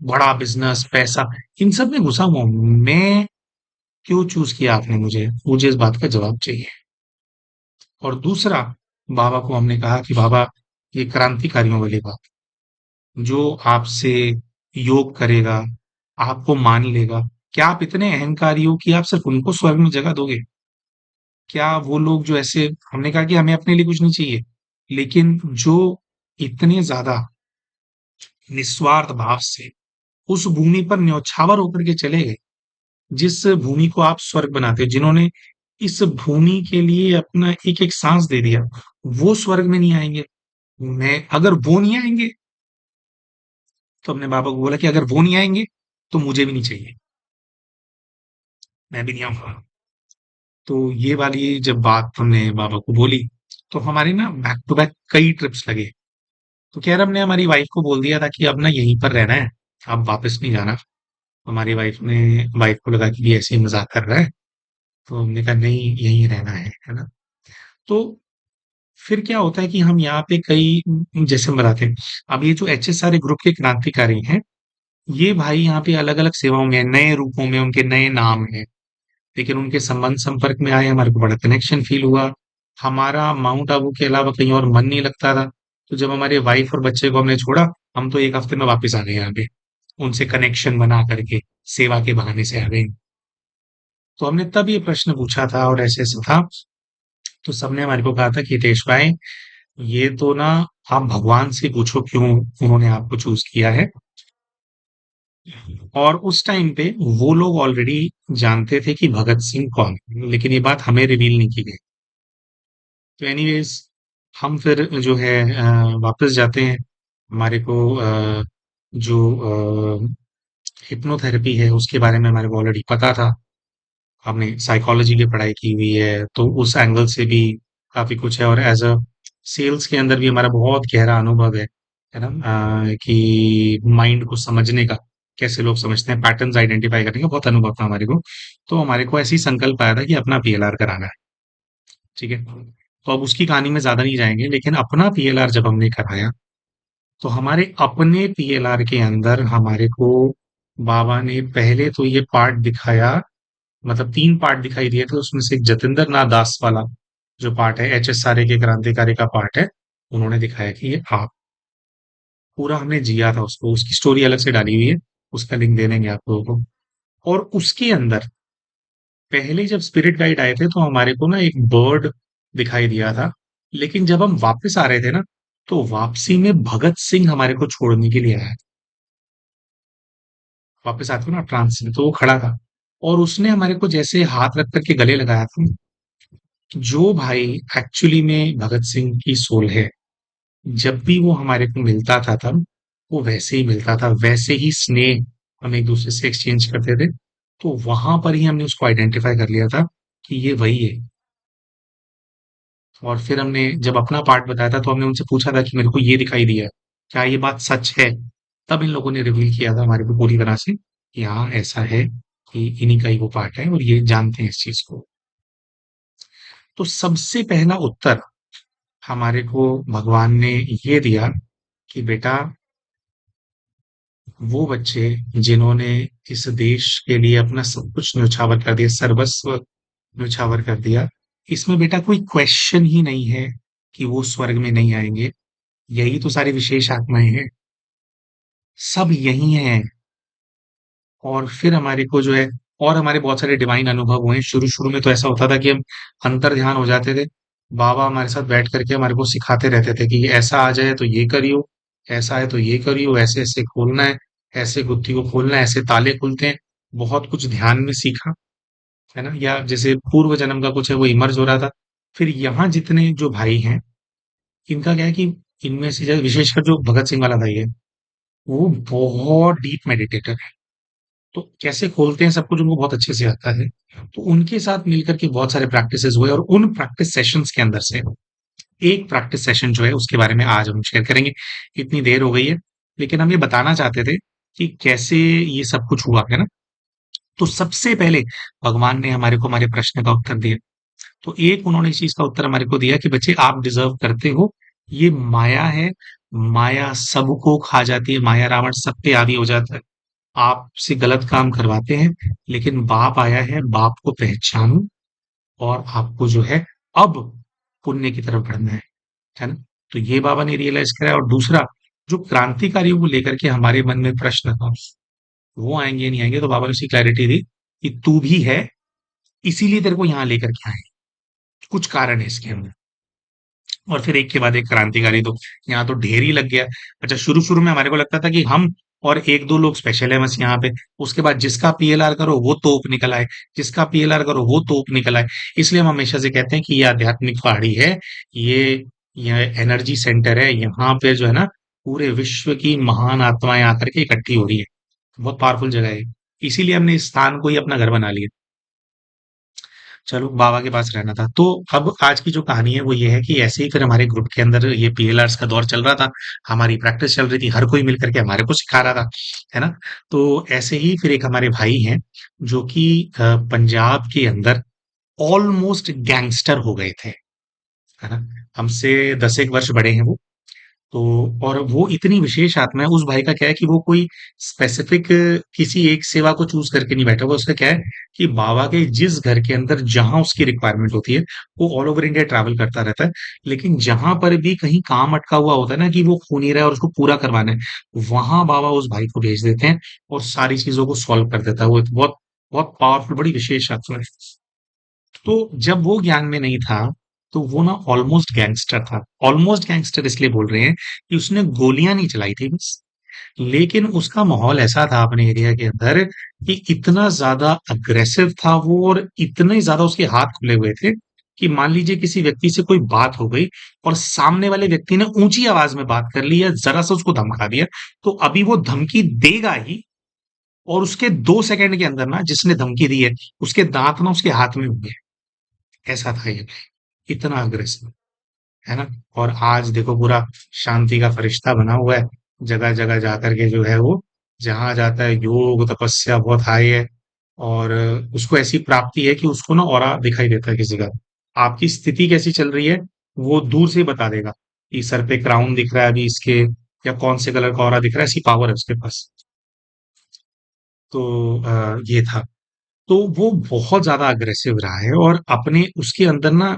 बड़ा बिजनेस पैसा, इन सब में घुसा हुआ हूं मैं। क्यों चूज किया आपने मुझे, मुझे इस बात का जवाब चाहिए। और दूसरा, बाबा को हमने कहा कि बाबा, ये क्रांतिकारियों वाली बात, जो आपसे योग करेगा, आपको मान लेगा, क्या आप इतने अहंकारी हो कि आप सिर्फ उनको स्वर्ग में जगह दोगे। क्या वो लोग जो ऐसे, हमने कहा कि हमें अपने लिए कुछ नहीं चाहिए, लेकिन जो इतने ज्यादा निस्वार्थ भाव से उस भूमि पर न्यौछावर होकर के चले गए, जिस भूमि को आप स्वर्ग बनाते हो, जिन्होंने इस भूमि के लिए अपना एक एक सांस दे दिया, वो स्वर्ग में नहीं आएंगे। मैं, अगर वो नहीं आएंगे, तो हमने बाबा को बोला कि अगर वो नहीं आएंगे तो मुझे भी नहीं चाहिए, मैं भी नहीं आऊंगा। तो ये वाली जब बात हमने बाबा को बोली, तो हमारे ना बैक टू बैक कई ट्रिप्स लगे। तो खैर हमने हमारी वाइफ को बोल दिया था कि अब ना यहीं पर रहना है, अब वापस नहीं जाना। हमारी वाइफ को लगा कि ये ऐसे ही मजाक कर रहा है, तो हमने कहा नहीं, यहीं रहना है ना। तो फिर क्या होता है कि हम यहाँ पे कई, जैसे हम बताते हैं, अब ये जो HSRA ग्रुप के क्रांतिकारी हैं, ये भाई यहाँ पे अलग अलग सेवाओं में हैं, नए रूपों में, उनके नए नाम हैं, लेकिन उनके संबंध संपर्क में आए, हमारे को बड़ा कनेक्शन फील हुआ। हमारा माउंट आबू के अलावा कहीं और मन नहीं लगता था। तो जब हमारे वाइफ और बच्चे को हमने छोड़ा, हम तो एक हफ्ते में वापस आ गए यहाँ पे, उनसे कनेक्शन बना करके, सेवा के बहाने से आ गए। तो हमने तब ये प्रश्न पूछा था और ऐसे ऐसे था। तो सबने हमारे को कहा था कि हितेश भाई, ये तो ना, आप भगवान से पूछो क्यों उन्होंने आपको चूज किया है। और उस टाइम पे वो लोग ऑलरेडी जानते थे कि भगत सिंह कौन है, लेकिन ये बात हमें रिवील नहीं की गई। तो एनीवेज, हम फिर जो है वापस जाते हैं। हमारे को जो हिप्नोथेरेपी है उसके बारे में हमारे को ऑलरेडी पता था, हमने साइकोलॉजी की पढ़ाई की हुई है, तो उस एंगल से भी काफी कुछ है। और एज अ सेल्स के अंदर भी हमारा बहुत गहरा अनुभव है ना, कि माइंड को समझने का, कैसे लोग समझते हैं, पैटर्न्स आइडेंटिफाई करने का बहुत अनुभव था हमारे को। तो हमारे को ऐसे ही संकल्प आया था कि अपना PLR कराना है, ठीक है। तो अब उसकी कहानी में ज्यादा नहीं जाएंगे, लेकिन अपना PLR जब हमने कराया, तो हमारे अपने PLR के अंदर हमारे को बाबा ने पहले तो ये पार्ट दिखाया, मतलब 3 पार्ट दिखाई दिए थे, उसमें से एक जतिंदर नाथ दास वाला जो पार्ट है, HSRA के क्रांतिकारी का पार्ट है, उन्होंने दिखाया कि ये आप, पूरा हमने जिया था उसको, उसकी स्टोरी अलग से डाली हुई है। उसका लिंक दे देंगे आप लोगों को। और उसके अंदर पहले जब स्पिरिट गाइड आए थे तो हमारे को ना एक बर्ड दिखाई दिया था, लेकिन जब हम वापस आ रहे थे ना, तो वापसी में भगत सिंह हमारे को छोड़ने के लिए आया। वापस आते हो ना ट्रांस से, तो वो खड़ा था और उसने हमारे को जैसे हाथ रख करके गले लगाया था। जो भाई एक्चुअली में भगत सिंह की सोल है, जब भी वो हमारे को मिलता था तब वो वैसे ही मिलता था, वैसे ही स्नेह हम एक दूसरे से एक्सचेंज करते थे। तो वहां पर ही हमने उसको आइडेंटिफाई कर लिया था कि ये वही है। और फिर हमने जब अपना पार्ट बताया था तो हमने उनसे पूछा था कि मेरे को ये दिखाई दिया, क्या ये बात सच है? तब इन लोगों ने रिवील किया था हमारे को पूरी तरह से कि हाँ ऐसा है, कि इन्हीं का ही वो पार्ट है और ये जानते हैं इस चीज को। तो सबसे पहला उत्तर हमारे को भगवान ने ये दिया कि बेटा, वो बच्चे जिन्होंने इस देश के लिए अपना सब कुछ न्यौछावर कर दिया, सर्वस्व न्यौछावर कर दिया, इसमें बेटा कोई क्वेश्चन ही नहीं है कि वो स्वर्ग में नहीं आएंगे। यही तो सारी विशेष आत्माएं हैं, सब यही हैं। और फिर हमारे को जो है, और हमारे बहुत सारे डिवाइन अनुभव हुए। शुरू शुरू में तो ऐसा होता था कि हम अंतर ध्यान हो जाते थे। बाबा हमारे साथ बैठ करके हमारे को सिखाते रहते थे कि ऐसा आ जाए तो ये करियो, ऐसा है तो ये करियो, ऐसे ऐसे खोलना है, ऐसे गुत्थी को खोलना है, ऐसे ताले खुलते हैं। बहुत कुछ ध्यान में सीखा, है ना? या जैसे पूर्व जन्म का कुछ है वो इमर्ज हो रहा था। फिर यहाँ जितने जो भाई हैं, इनका क्या है कि इनमें से विशेषकर जो भगत सिंह वाला भाई है, वो बहुत डीप मेडिटेटर है। तो कैसे खोलते हैं सब कुछ उनको बहुत अच्छे से आता है। तो उनके साथ मिलकर के बहुत सारे प्रैक्टिसेस हुए और उन प्रैक्टिस सेशंस के अंदर से एक प्रैक्टिस सेशन जो है उसके बारे में आज हम शेयर करेंगे। इतनी देर हो गई है, लेकिन हम ये बताना चाहते थे कि कैसे ये सब कुछ हुआ, है ना? तो सबसे पहले भगवान ने हमारे को हमारे प्रश्न का उत्तर दिया। तो एक उन्होंने इस चीज का उत्तर हमारे को दिया कि बच्चे आप डिजर्व करते हो। ये माया है, माया सबको खा जाती है, माया रावण सब पे हावी हो जाता है। आपसे गलत काम करवाते हैं, लेकिन बाप आया है, बाप को पहचानो और आपको जो है अब पुण्य की तरफ बढ़ना है ना? तो ये बाबा ने रियलाइज करा। और दूसरा, जो क्रांतिकारियों को लेकर के हमारे मन में प्रश्न था, वो आएंगे नहीं आएंगे, तो बाबा ने उसी क्लैरिटी दी कि तू भी है, इसीलिए तेरे को यहाँ लेकर के आए, कुछ कारण है इसके अंदर। और फिर एक के बाद एक क्रांतिकारी, तो यहाँ तो ढेर ही लग गया। अच्छा, शुरू शुरू में हमारे को लगता था कि हम और एक दो लोग स्पेशल है बस यहाँ पे। उसके बाद जिसका पीएलआर करो वो तोप निकल आए, जिसका पीएलआर करो वो तोप निकल आए। इसलिए हम हमेशा से कहते हैं कि ये आध्यात्मिक पहाड़ी है, ये ये एनर्जी सेंटर है। यहाँ पे जो है ना, पूरे विश्व की महान आत्माएं आकर के इकट्ठी हो रही है। बहुत पावरफुल जगह है, इसीलिए हमने इस स्थान को ही अपना घर बना लिया। चलो, बाबा के पास रहना था। तो अब आज की जो कहानी है वो ये है कि ऐसे ही फिर हमारे ग्रुप के अंदर ये पीएलआर्स का दौर चल रहा था। हमारी प्रैक्टिस चल रही थी, हर कोई मिल करके हमारे को सिखा रहा था, है ना? तो ऐसे ही फिर एक हमारे भाई हैं जो कि पंजाब के अंदर ऑलमोस्ट गैंगस्टर हो गए थे, है ना? हमसे 10 एक वर्ष बड़े हैं वो। तो और वो इतनी विशेष आत्मा है। उस भाई का क्या है कि वो कोई स्पेसिफिक किसी एक सेवा को चूज करके नहीं बैठा हुआ। उसका क्या है कि बाबा के जिस घर के अंदर जहां उसकी रिक्वायरमेंट होती है, वो ऑल ओवर इंडिया ट्रैवल करता रहता है। लेकिन जहां पर भी कहीं काम अटका हुआ होता है ना, कि वो हो नहीं रहा है और उसको पूरा करवाना है, वहां बाबा उस भाई को भेज देते हैं और सारी चीजों को सॉल्व कर देता है। वो एक बहुत बहुत पावरफुल, बड़ी विशेष आत्मा है। तो जब वो ज्ञान में नहीं था, तो वो ना ऑलमोस्ट गैंगस्टर था। ऑलमोस्ट गैंगस्टर इसलिए बोल रहे हैं कि उसने गोलियां नहीं चलाई थी बस, लेकिन उसका माहौल ऐसा था अपने एरिया के अंदर कि इतना ज्यादा अग्रेसिव था वो, और इतने ज्यादा उसके हाथ खुले हुए थे कि मान लीजिए किसी व्यक्ति से कोई बात हो गई और सामने वाले व्यक्ति ने ऊंची आवाज में बात कर ली या जरा सा उसको धमका दिया, तो अभी वो धमकी देगा ही। और उसके 2 सेकंड के अंदर ना, जिसने धमकी दी है, उसके दांत ना उसके हाथ में होंगे। ऐसा था ये, इतना अग्रेसिव, है ना? और आज देखो, पूरा शांति का फरिश्ता बना हुआ है। जगह जगह जाकर के जो है वो, जहां जाता है योग तपस्या बहुत हाई है। और उसको ऐसी प्राप्ति है कि उसको ना ऑरा दिखाई देता है किसी का। आपकी स्थिति कैसी चल रही है, वो दूर से ही बता देगा कि सर पे क्राउन दिख रहा है अभी इसके, या कौन से कलर का ऑरा दिख रहा है। ऐसी पावर है उसके पास। तो ये था। तो वो बहुत ज्यादा अग्रेसिव रहा है और अपने उसके अंदर ना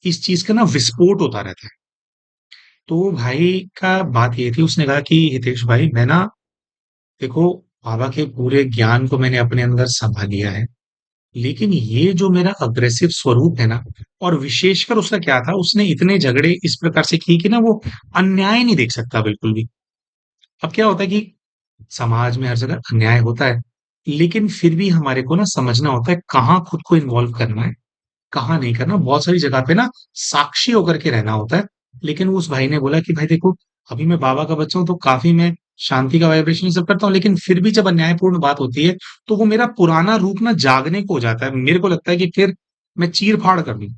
इस चीज का ना विस्फोट होता रहता है। तो भाई का बात ये थी, उसने कहा कि हितेश भाई, मैं ना, देखो, बाबा के पूरे ज्ञान को मैंने अपने अंदर संभाल लिया है। लेकिन ये जो मेरा अग्रेसिव स्वरूप है ना, और विशेषकर उसका क्या था, उसने इतने झगड़े इस प्रकार से किए कि ना वो अन्याय नहीं देख सकता बिल्कुल भी। अब क्या होता है कि समाज में हर जगह अन्याय होता है, लेकिन फिर भी हमारे को ना समझना होता है कहाँ खुद को इन्वॉल्व करना है, कहाँ नहीं करना। बहुत सारी जगह पे ना साक्षी होकर के रहना होता है। लेकिन उस भाई ने बोला कि भाई देखो, अभी मैं बाबा का बच्चा हूँ तो काफी मैं शांति का वाइब्रेशन ये सब करता हूँ, लेकिन फिर भी जब अन्यायपूर्ण बात होती है तो वो मेरा पुराना रूप ना जागने को हो जाता है। मेरे को लगता है कि फिर मैं चीर फाड़ कर दूं।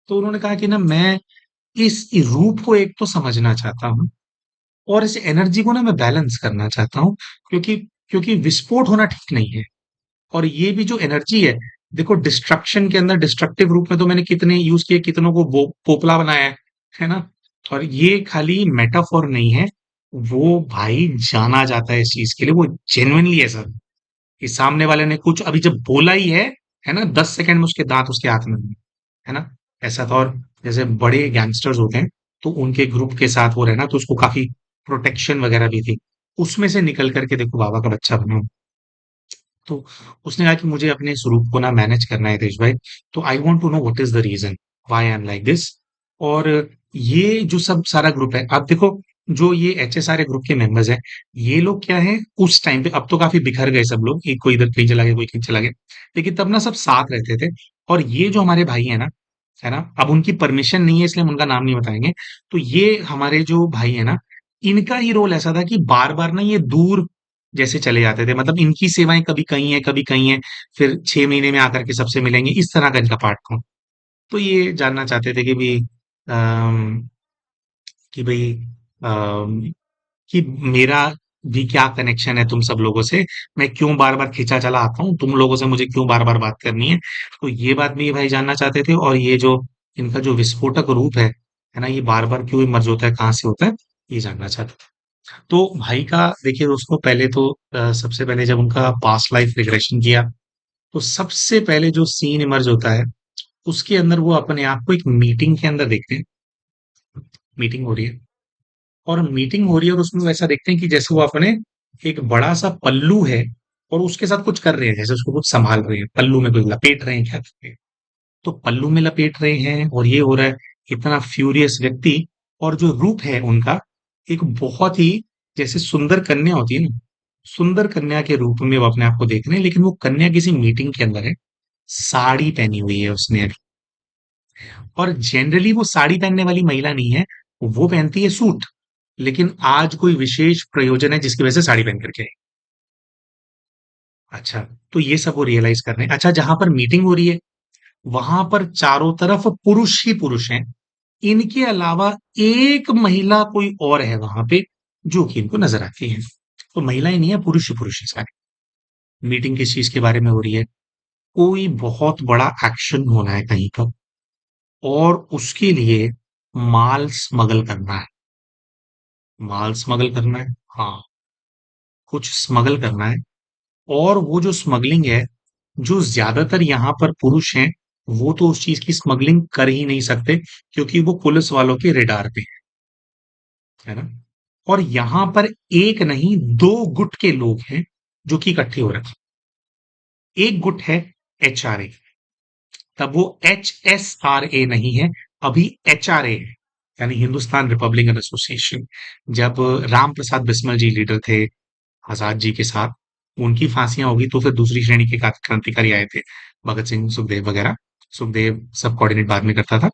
तो उन्होंने कहा कि ना मैं इस रूप को एक तो समझना चाहता हूँ, और इस एनर्जी को ना मैं बैलेंस करना चाहता हूँ, क्योंकि क्योंकि विस्फोट होना ठीक नहीं है। और ये भी जो एनर्जी है, देखो डिस्ट्रक्शन के अंदर डिस्ट्रक्टिव रूप में तो मैंने कितने यूज किए, कितनों को पोपला बनाया है ना। और ये खाली मेटाफोर नहीं है, वो भाई जाना जाता है इस चीज के लिए, वो जेन्युइनली है सर। कि सामने वाले ने कुछ अभी जब बोला ही है ना, 10 सेकंड में उसके दांत उसके हाथ में होंगे, है ना। ऐसा था। और जैसे बड़े गैंगस्टर्स होते हैं, तो उनके ग्रुप के साथ वो रहना, तो उसको काफी प्रोटेक्शन वगैरह भी थी। उसमें से निकल करके देखो बाबा का बच्चा बना। तो उसने कहा कि मुझे अपने इस रूप को ना मैनेज करना है देश भाई। तो I want to know what is the reason why I am like this. और ये जो सब सारा ग्रुप है, आप देखो, जो ये एचएसआरए ग्रुप के मेंबर्स हैं, ये लोग क्या है उस टाइम पे, अब तो काफी बिखर गए सब लोग, एक कोई इधर कहीं चला गया, कोई कहीं चला गया। लेकिन तब ना सब साथ रहते थे। और ये जो हमारे भाई है ना, अब उनकी परमिशन नहीं है इसलिए हम उनका नाम नहीं बताएंगे। तो ये हमारे जो भाई है ना, इनका ही रोल ऐसा था कि बार बार ना ये दूर जैसे चले जाते थे, मतलब इनकी सेवाएं कभी कहीं है कभी कहीं है, फिर 6 महीने में आकर के सबसे मिलेंगे, इस तरह का इनका पार्ट था। तो ये जानना चाहते थे कि भी अम, कि भाई अम, कि मेरा भी क्या कनेक्शन है तुम सब लोगों से, मैं क्यों बार बार खींचा चला आता हूँ, तुम लोगों से मुझे क्यों बार बार बात करनी है। तो ये बात भी ये भाई जानना चाहते थे, और ये जो इनका जो विस्फोटक रूप है ना, ये बार बार क्यों इमर्ज होता है, कहाँ से होता है, ये जानना चाहते थे। तो भाई का देखिए दोस्तों, पहले तो सबसे पहले जब उनका पास्ट लाइफ रिग्रेशन किया, तो सबसे पहले जो सीन इमर्ज होता है, उसके अंदर वो अपने आप को एक मीटिंग के अंदर देखते हैं। मीटिंग हो रही है, और मीटिंग हो रही है, और उसमें वैसा देखते हैं कि जैसे वो अपने एक बड़ा सा पल्लू है, और उसके साथ कुछ कर रहे हैं, जैसे उसको कुछ संभाल रहे हैं, पल्लू में कुछ लपेट रहे हैं, क्या कर रहे हैं। तो पल्लू में लपेट रहे हैं और ये हो रहा है। इतना फ्यूरियस व्यक्ति, और जो रूप है उनका, एक बहुत ही जैसे सुंदर कन्या होती है ना, सुंदर कन्या के रूप में वो अपने आप को देख रहे हैं। लेकिन वो कन्या किसी मीटिंग के अंदर है, साड़ी पहनी हुई है उसने अभी। और जनरली वो साड़ी पहनने वाली महिला नहीं है, वो पहनती है सूट। लेकिन आज कोई विशेष प्रयोजन है जिसकी वजह से साड़ी पहन करके आई। अच्छा, तो ये सब वो रियलाइज कर रहे हैं। अच्छा, जहां पर मीटिंग हो रही है, वहां पर चारों तरफ पुरुष ही पुरुष हैं। इनके अलावा एक महिला कोई और है वहां पे, जो कि इनको नजर आती है। तो महिलाएं नहीं है, पुरुष ही पुरुष है सारे। मीटिंग किस चीज के बारे में हो रही है? कोई बहुत बड़ा एक्शन होना है कहीं पर, और उसके लिए माल स्मगल करना है। माल स्मगल करना है, हाँ, कुछ स्मगल करना है। और वो जो स्मगलिंग है, जो ज्यादातर यहाँ पर पुरुष हैं, वो तो उस चीज की स्मगलिंग कर ही नहीं सकते, क्योंकि वो पुलिस वालों के रेडार पे है ना। और यहाँ पर एक नहीं, दो गुट के लोग हैं जो कि इकट्ठे हो रखे हैं। एक गुट है एचआरए, तब वो HSRA नहीं है, अभी HRA है, यानी हिंदुस्तान रिपब्लिकन एसोसिएशन। जब राम प्रसाद बिस्मिल जी लीडर थे आजाद जी के साथ, उनकी फांसियां होगी, तो फिर दूसरी श्रेणी के क्रांतिकारी आए थे, भगत सिंह, सुखदेव वगैरह। सुखदेव सब कोऑर्डिनेट बाद में करता था।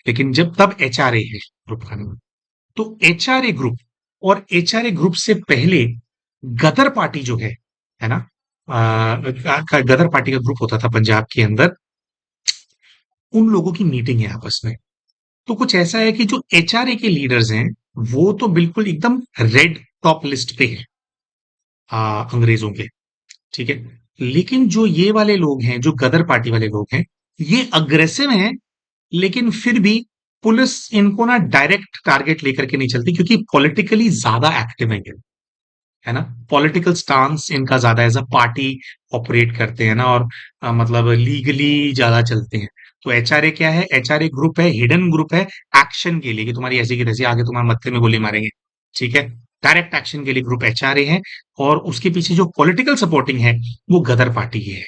लेकिन जब तब HRA है ग्रुप का नाम। तो HRA ग्रुप, और HRA ग्रुप से पहले गदर पार्टी जो है ना, गदर पार्टी का ग्रुप होता था पंजाब के अंदर। उन लोगों की मीटिंग है आपस में। तो कुछ ऐसा है कि जो HRA के लीडर्स हैं, वो तो बिल्कुल एकदम रेड टॉप लिस्ट पे है अंग्रेजों के, ठीक है। लेकिन जो ये वाले लोग हैं, जो गदर पार्टी वाले लोग हैं, ये अग्रेसिव हैं। लेकिन फिर भी पुलिस इनको ना डायरेक्ट टारगेट लेकर के नहीं चलती, क्योंकि पॉलिटिकली ज्यादा एक्टिव है ना। पॉलिटिकल स्टांस इनका ज्यादा, एज अ पार्टी ऑपरेट करते हैं ना, और मतलब लीगली ज्यादा चलते हैं। तो HRA क्या है? HRA ग्रुप है, हिडन ग्रुप है, एक्शन के लिए, कि तुम्हारी ऐसी की तैसी आगे तुम्हारे मत्थे में गोली मारेंगे, ठीक है। डायरेक्ट एक्शन के लिए ग्रुप एचआरए है, और उसके पीछे जो पॉलिटिकल सपोर्टिंग है वो गदर पार्टी की है।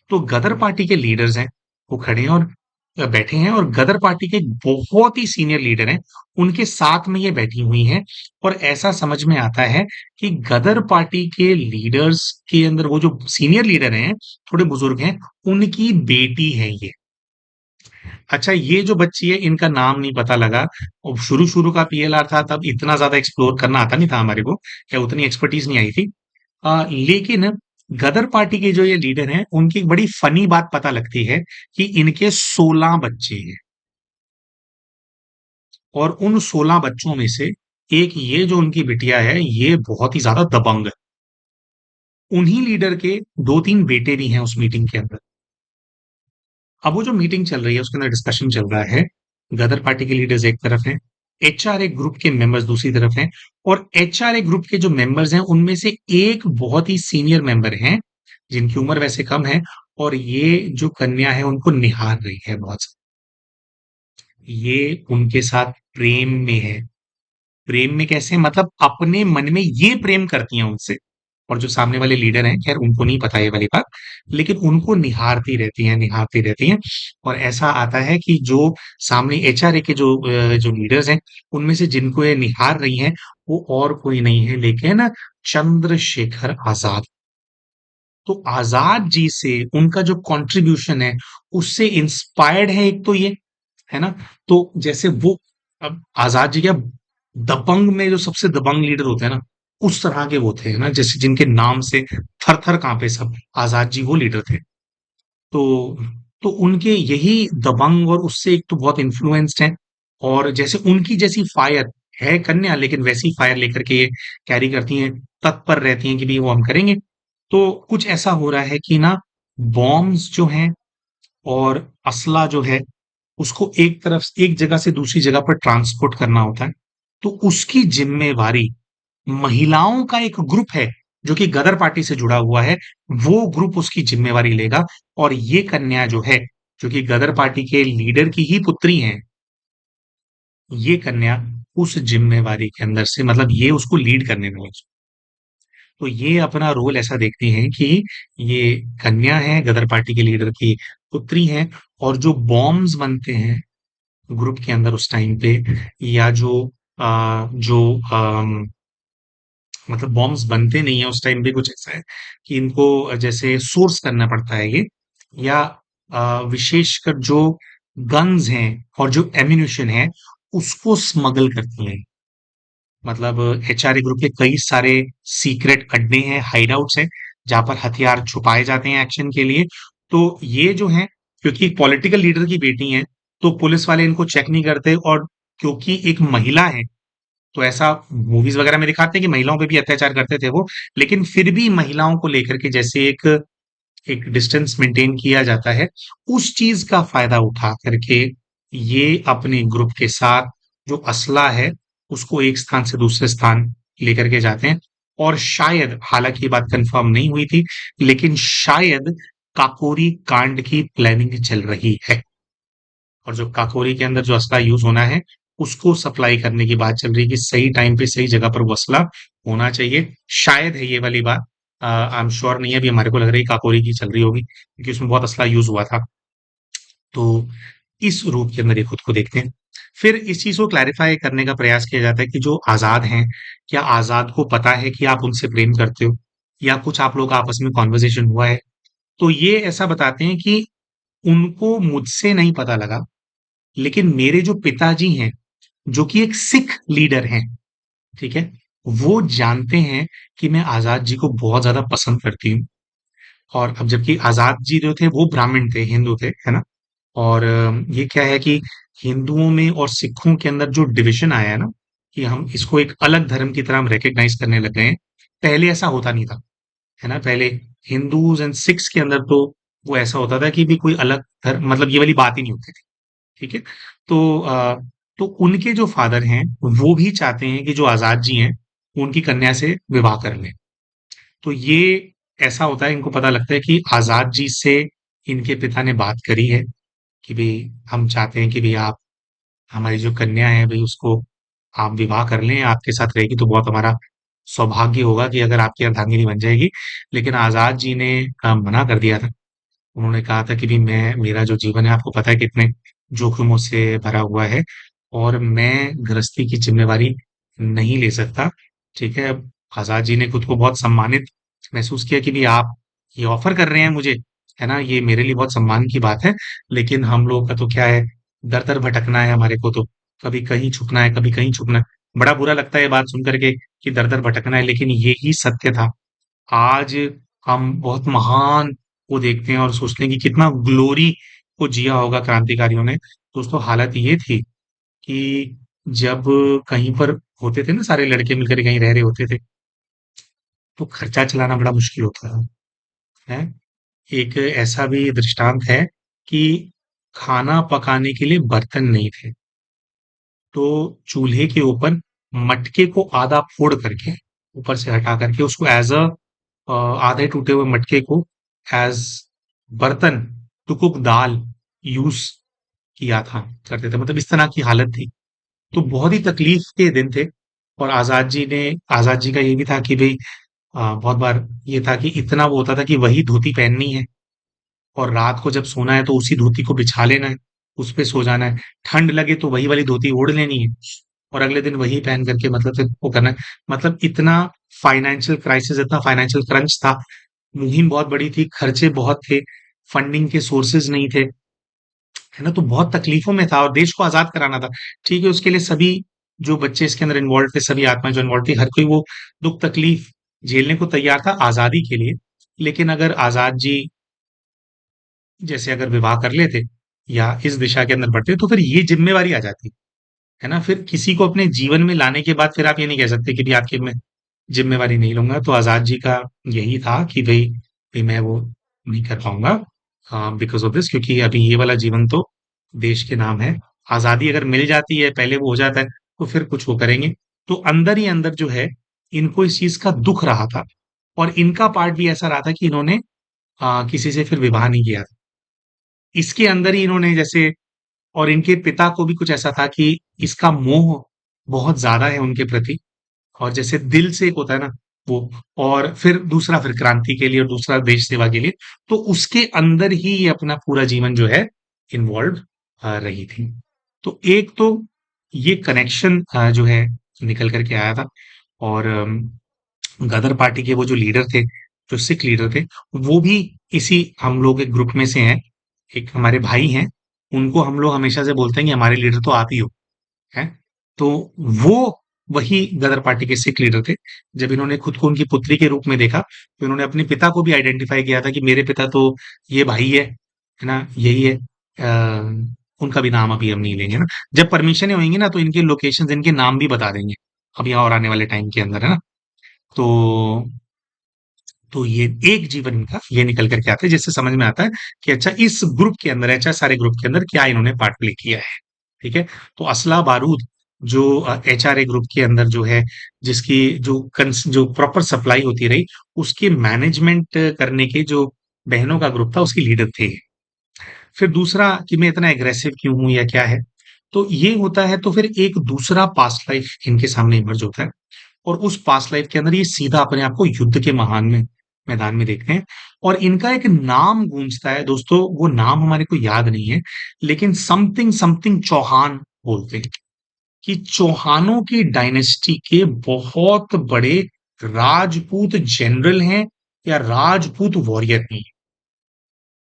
तो गदर पार्टी के लीडर्स हैं, वो खड़े हैं और बैठे हैं, और गदर पार्टी के एक बहुत ही सीनियर लीडर हैं, उनके साथ में ये बैठी हुई हैं। और ऐसा समझ में आता है कि गदर पार्टी के लीडर्स के अंदर वो जो सीनियर लीडर हैं, थोड़े बुजुर्ग हैं, उनकी बेटी है ये। अच्छा, ये जो बच्ची है इनका नाम नहीं पता लगा, और शुरू-शुरू का पीएलआर था तब इतना ज़्यादा एक्सप्लोर करना आता नहीं था हमारे को, या उतनी एक्सपर्टीज़ नहीं आई थी। लेकिन गदर पार्टी के जो ये लीडर हैं, उनकी एक बड़ी फनी बात पता लगती है कि इनके 16 बच्चे हैं, और उन 16 बच्चों में से एक ये जो उनकी बिटिया है, ये बहुत ही ज़्यादा दबंग है। उन्हीं लीडर के 2-3 बेटे भी हैं उस मीटिंग के अंदर। अब वो जो मीटिंग चल रही है उसके अंदर डिस्कशन चल रहा है, गदर पार्टी के लीडर्स एक तरफ हैं, एचआरए ग्रुप के मेंबर्स दूसरी तरफ हैं, और एचआरए ग्रुप के जो मेंबर्स हैं उनमें से एक बहुत ही सीनियर मेंबर हैं, जिनकी उम्र वैसे कम है, और ये जो कन्या है उनको निहार रही है बहुत। ये उनके साथ प्रेम में है। प्रेम में कैसे, मतलब अपने मन में ये प्रेम करती हैं उनसे, और जो सामने वाले लीडर हैं, खैर उनको नहीं पता ये वाली बात, लेकिन उनको निहारती रहती हैं। और ऐसा आता है कि जो सामने एचआरए के जो लीडर्स हैं, उनमें से जिनको ये निहार रही हैं, वो और कोई नहीं है लेकिन चंद्रशेखर आजाद। तो आजाद जी से उनका जो कंट्रीब्यूशन है, उससे इंस्पायर्ड है एक तो ये, है ना? तो जैसे वो, अब आजाद जी क्या, दबंग में जो सबसे दबंग लीडर होते हैं ना, उस तरह के वो थे, है ना? जैसे जिनके नाम से थर-थर काँपे सब, आजाद जी वो लीडर थे। तो तो उनके यही दबंग, और उससे एक तो बहुत इन्फ्लुएंस्ड हैं, और जैसे उनकी जैसी फायर है कन्या, लेकिन वैसी फायर लेकर के ये कैरी करती हैं, तत्पर रहती हैं कि भई वो हम करेंगे। तो कुछ ऐसा हो रहा है कि ना, बॉम्ब्स जो हैं और असला जो है, उसको एक जगह से दूसरी जगह पर ट्रांसपोर्ट करना होता है। तो उसकी ज़िम्मेवारी महिलाओं का एक ग्रुप है, जो कि गदर पार्टी से जुड़ा हुआ है, वो ग्रुप उसकी ज़िम्मेवारी लेगा, और ये कन्या जो है, जो कि गदर पार्टी के लीडर की ही पुत्री हैं, ये कन्या उस ज़िम्मेवारी के अंदर से, मतलब ये उसको लीड करने वाली। तो ये अपना रोल ऐसा देखती हैं कि ये कन्या है, गदर पार्टी के लीडर की पुत्री हैं, और जो बॉम्ब्स बनते हैं ग्रुप के अंदर उस टाइम पे, या जो मतलब बॉम्ब्स बनते नहीं है उस टाइम पे, कुछ ऐसा है कि इनको जैसे सोर्स करना पड़ता है ये, या विशेषकर जो गन्स हैं और जो एम्यूनेशन है, उसको स्मगल करती हैं। मतलब एचआरए ग्रुप के कई सारे सीक्रेट अड्डे हैं, हाइडआउट्स हैं, जहाँ पर हथियार छुपाए जाते हैं एक्शन के लिए। तो ये जो हैं, क्योंकि पॉलिटिकल लीडर की बेटी हैं, तो पुलिस वाले इनको चेक नहीं करते, और क्योंकि एक महिला है, तो ऐसा मूवीज वगैरह में दिखाते हैं कि महिलाओं पे भी अत्याचार करते थे वो, लेकिन फिर भी महिलाओं को लेकर के जैसे एक एक डिस्टेंस मेंटेन किया जाता है, उस चीज का फायदा उठा करके ये अपने ग्रुप के साथ जो असला है, उसको एक स्थान से दूसरे स्थान लेकर के जाते हैं। और शायद, हालांकि ये बात कंफर्म नहीं हुई थी, लेकिन शायद काकोरी कांड की प्लानिंग चल रही है, और जो काकोरी के अंदर जो असला यूज होना है, उसको सप्लाई करने की बात चल रही है कि सही टाइम पे सही जगह पर वो असला होना चाहिए। शायद है ये वाली बात, आई एम श्योर नहीं है, अभी हमारे को लग रही है काकोरी की चल रही होगी, क्योंकि उसमें बहुत असला यूज हुआ था। तो इस रूप के अंदर ये खुद को देखते हैं। फिर इस चीज को क्लैरिफाई करने का प्रयास किया जाता है कि जो आजाद हैं, क्या आजाद को पता है कि आप उनसे प्रेम करते हो, या कुछ आप लोग का आपस में कॉन्वर्जेशन हुआ है? तो ये ऐसा बताते हैं कि उनको मुझसे नहीं पता लगा, लेकिन मेरे जो पिताजी हैं, जो कि एक सिख लीडर हैं, ठीक है? वो जानते हैं कि मैं आज़ाद जी को बहुत ज़्यादा पसंद करती हूँ, और अब जबकि आज़ाद जी जो थे वो ब्राह्मण थे, हिंदू थे, है ना? और ये क्या है कि हिंदुओं में और सिखों के अंदर जो डिवीज़न आया है ना, कि हम इसको एक अलग धर्म की तरह हम रिकॉग्नाइज़ करने लग गए हैं। पहले ऐसा होता नहीं था, है ना? पहले हिंदूज़ एंड सिख्स के अंदर तो वो ऐसा होता था कि भी कोई अलग धर्म, मतलब ये वाली बात ही नहीं होती थी। ठीक है? तो तो उनके जो फादर हैं, वो भी चाहते हैं कि जो आज़ाद जी हैं, वो उनकी कन्या से विवाह कर लें। तो ये ऐसा होता है, इनको पता लगता है कि आज़ाद जी से इनके पिता ने बात करी है कि भई हम चाहते हैं कि भई आप हमारी जो कन्या है भई उसको आप विवाह कर लें, आपके साथ रहेगी तो बहुत हमारा सौभाग्य होगा कि अगर आपकी अर्धांगिनी बन जाएगी। लेकिन आज़ाद जी ने मना कर दिया था। उन्होंने कहा था कि भी मैं मेरा जो जीवन है आपको पता है कितने जोखिमों से भरा हुआ है और मैं गृहस्थी की ज़िम्मेवारी नहीं ले सकता, ठीक है? आज़ाद जी ने खुद को बहुत सम्मानित महसूस किया कि भी आप ये ऑफ़र कर रहे हैं मुझे, है ना? ये मेरे लिए बहुत सम्मान की बात है, लेकिन हम लोगों का तो क्या है, दर-दर भटकना है हमारे को तो। कभी कहीं झुकना है, कभी कहीं झुकना है। बड़ा बुरा लगता है ये बात सुन कर के कि दर-दर भटकना है, लेकिन यही सत्य था। आज हम बहुत महान को देखते हैं और सोचते हैं कि कितना ग्लोरी को जिया होगा क्रांतिकारियों ने। दोस्तों हालत ये थी कि जब कहीं पर होते थे ना सारे लड़के मिलकर कहीं रह रहे होते थे, तो खर्चा चलाना बड़ा मुश्किल होता है। एक ऐसा भी दृष्टांत है कि खाना पकाने के लिए बर्तन नहीं थे, तो चूल्हे के ऊपर मटके को आधा फोड़ करके, ऊपर से हटा करके उसको एज़ आधे टूटे हुए मटके को एज़ बर्तन टू कुक दाल यूज़ किया था करते थे। मतलब इस तरह की हालत थी। तो बहुत ही तकलीफ के दिन थे और आज़ाद जी का ये भी था कि भई बहुत बार ये था कि इतना वो होता था कि वही धोती पहननी है और रात को जब सोना है तो उसी धोती को बिछा लेना है, उस पे सो जाना है। ठंड लगे तो वही वाली धोती ओढ़ लेनी है और अगले दिन वही पहन करके मतलब फिर वो करना है। मतलब इतना फाइनेंशियल क्राइसिस, इतना फाइनेंशियल क्रंच था, मुहिम बहुत बड़ी थी, खर्चे बहुत थे, फंडिंग के सोर्सेज़ नहीं थे, है ना? तो बहुत तकलीफों में था और देश को आज़ाद कराना था। ठीक है, उसके लिए सभी जो बच्चे इसके अंदर इन्वॉल्व थे, सभी आत्माएँ जो इन्वॉल्व थी, हर कोई वो दुःख-तकलीफ झेलने को तैयार था आज़ादी के लिए। लेकिन अगर आज़ाद जी जैसे अगर विवाह कर लेते या इस दिशा के अंदर बढ़ते तो फिर ये ज़िम्मेवारी आ जाती, है ना? फिर किसी को अपने जीवन में लाने के बाद फिर आप ये नहीं कह सकते कि भई आपकी मैं ज़िम्मेवारी नहीं लूँगा। तो आज़ाद जी का यही था कि भई मैं वो नहीं कर पाऊँगा बिकॉज़ ऑफ दिस, क्योंकि अभी ये वाला जीवन तो देश के नाम है। आज़ादी अगर मिल जाती है, पहले वो हो जाता है, तो फिर कुछ वो करेंगे। तो अंदर ही अंदर जो है, इनको इस चीज़ का दुःख रहा था और इनका पार्ट भी ऐसा रहा था कि इन्होंने किसी से फिर विवाह नहीं किया था। इसके अंदर ही इन्होंने जैसे और इनके पिता को भी कुछ ऐसा था कि इसका मोह बहुत ज़्यादा है उनके प्रति और जैसे दिल से एक होता है ना वो, और फिर दूसरा फिर क्रांति के लिए और दूसरा देश सेवा के लिए, तो उसके अंदर ही ये अपना पूरा जीवन जो है इन्वॉल्व रही थी। तो एक तो ये कनेक्शन जो है निकल कर के आया था और गदर पार्टी के वो जो लीडर थे, जो सिख लीडर थे, वो भी इसी हम लोग एक ग्रुप में से हैं। एक हमारे भाई हैं, उनको हम लोग हमेशा से बोलते हैं कि हमारे लीडर तो आप ही हो, हैं? तो वो वही गदर पार्टी के सिख लीडर थे। जब इन्होंने खुद को उनकी पुत्री के रूप में देखा, तो इन्होंने अपने पिता को भी आइडेंटिफ़ाई किया था कि मेरे पिता तो ये भाई है ना? यही है। उनका भी नाम अभी हम नहीं लेंगे ना। जब परमिशनें होंगी ना, तो इनके लोकेशंस, इनके नाम भी बता देंगे, अभी और आने वाले टाइम के अंदर, है ना? तो ये एक जीवन इनका ये निकल कर के आता है, जिससे समझ में आता है कि अच्छा इस ग्रुप के अंदर, अच्छा सारे ग्रुप के अंदर क्या इन्होंने पार्ट प्ले किया है, ठीक है? तो असला बारूद जो एचआरए ग्रुप के अंदर जो है, जिसकी जो प्रॉपर सप्लाई होती रही, उसके मैनेजमेंट करने के जो बहनों का ग्रुप था, उसकी लीडर थे। फिर दूसरा कि मैं इतना एग्रेसिव क्यों हूँ या क्या है? तो ये होता है तो फिर एक दूसरा पास्ट लाइफ इनके सामने इमर्ज होता है और उस पास्ट लाइफ के अंदर ये सीधा अपने आप को युद्ध के महान में मैदान में देखते हैं और इनका एक नाम गूंजता है दोस्तों, वो नाम हमारे को याद नहीं है, लेकिन समथिंग समथिंग चौहान बोलते हैं कि चौहानों की डायनेस्टी के बहुत बड़े राजपूत जनरल हैं या राजपूत वॉरियर हैं।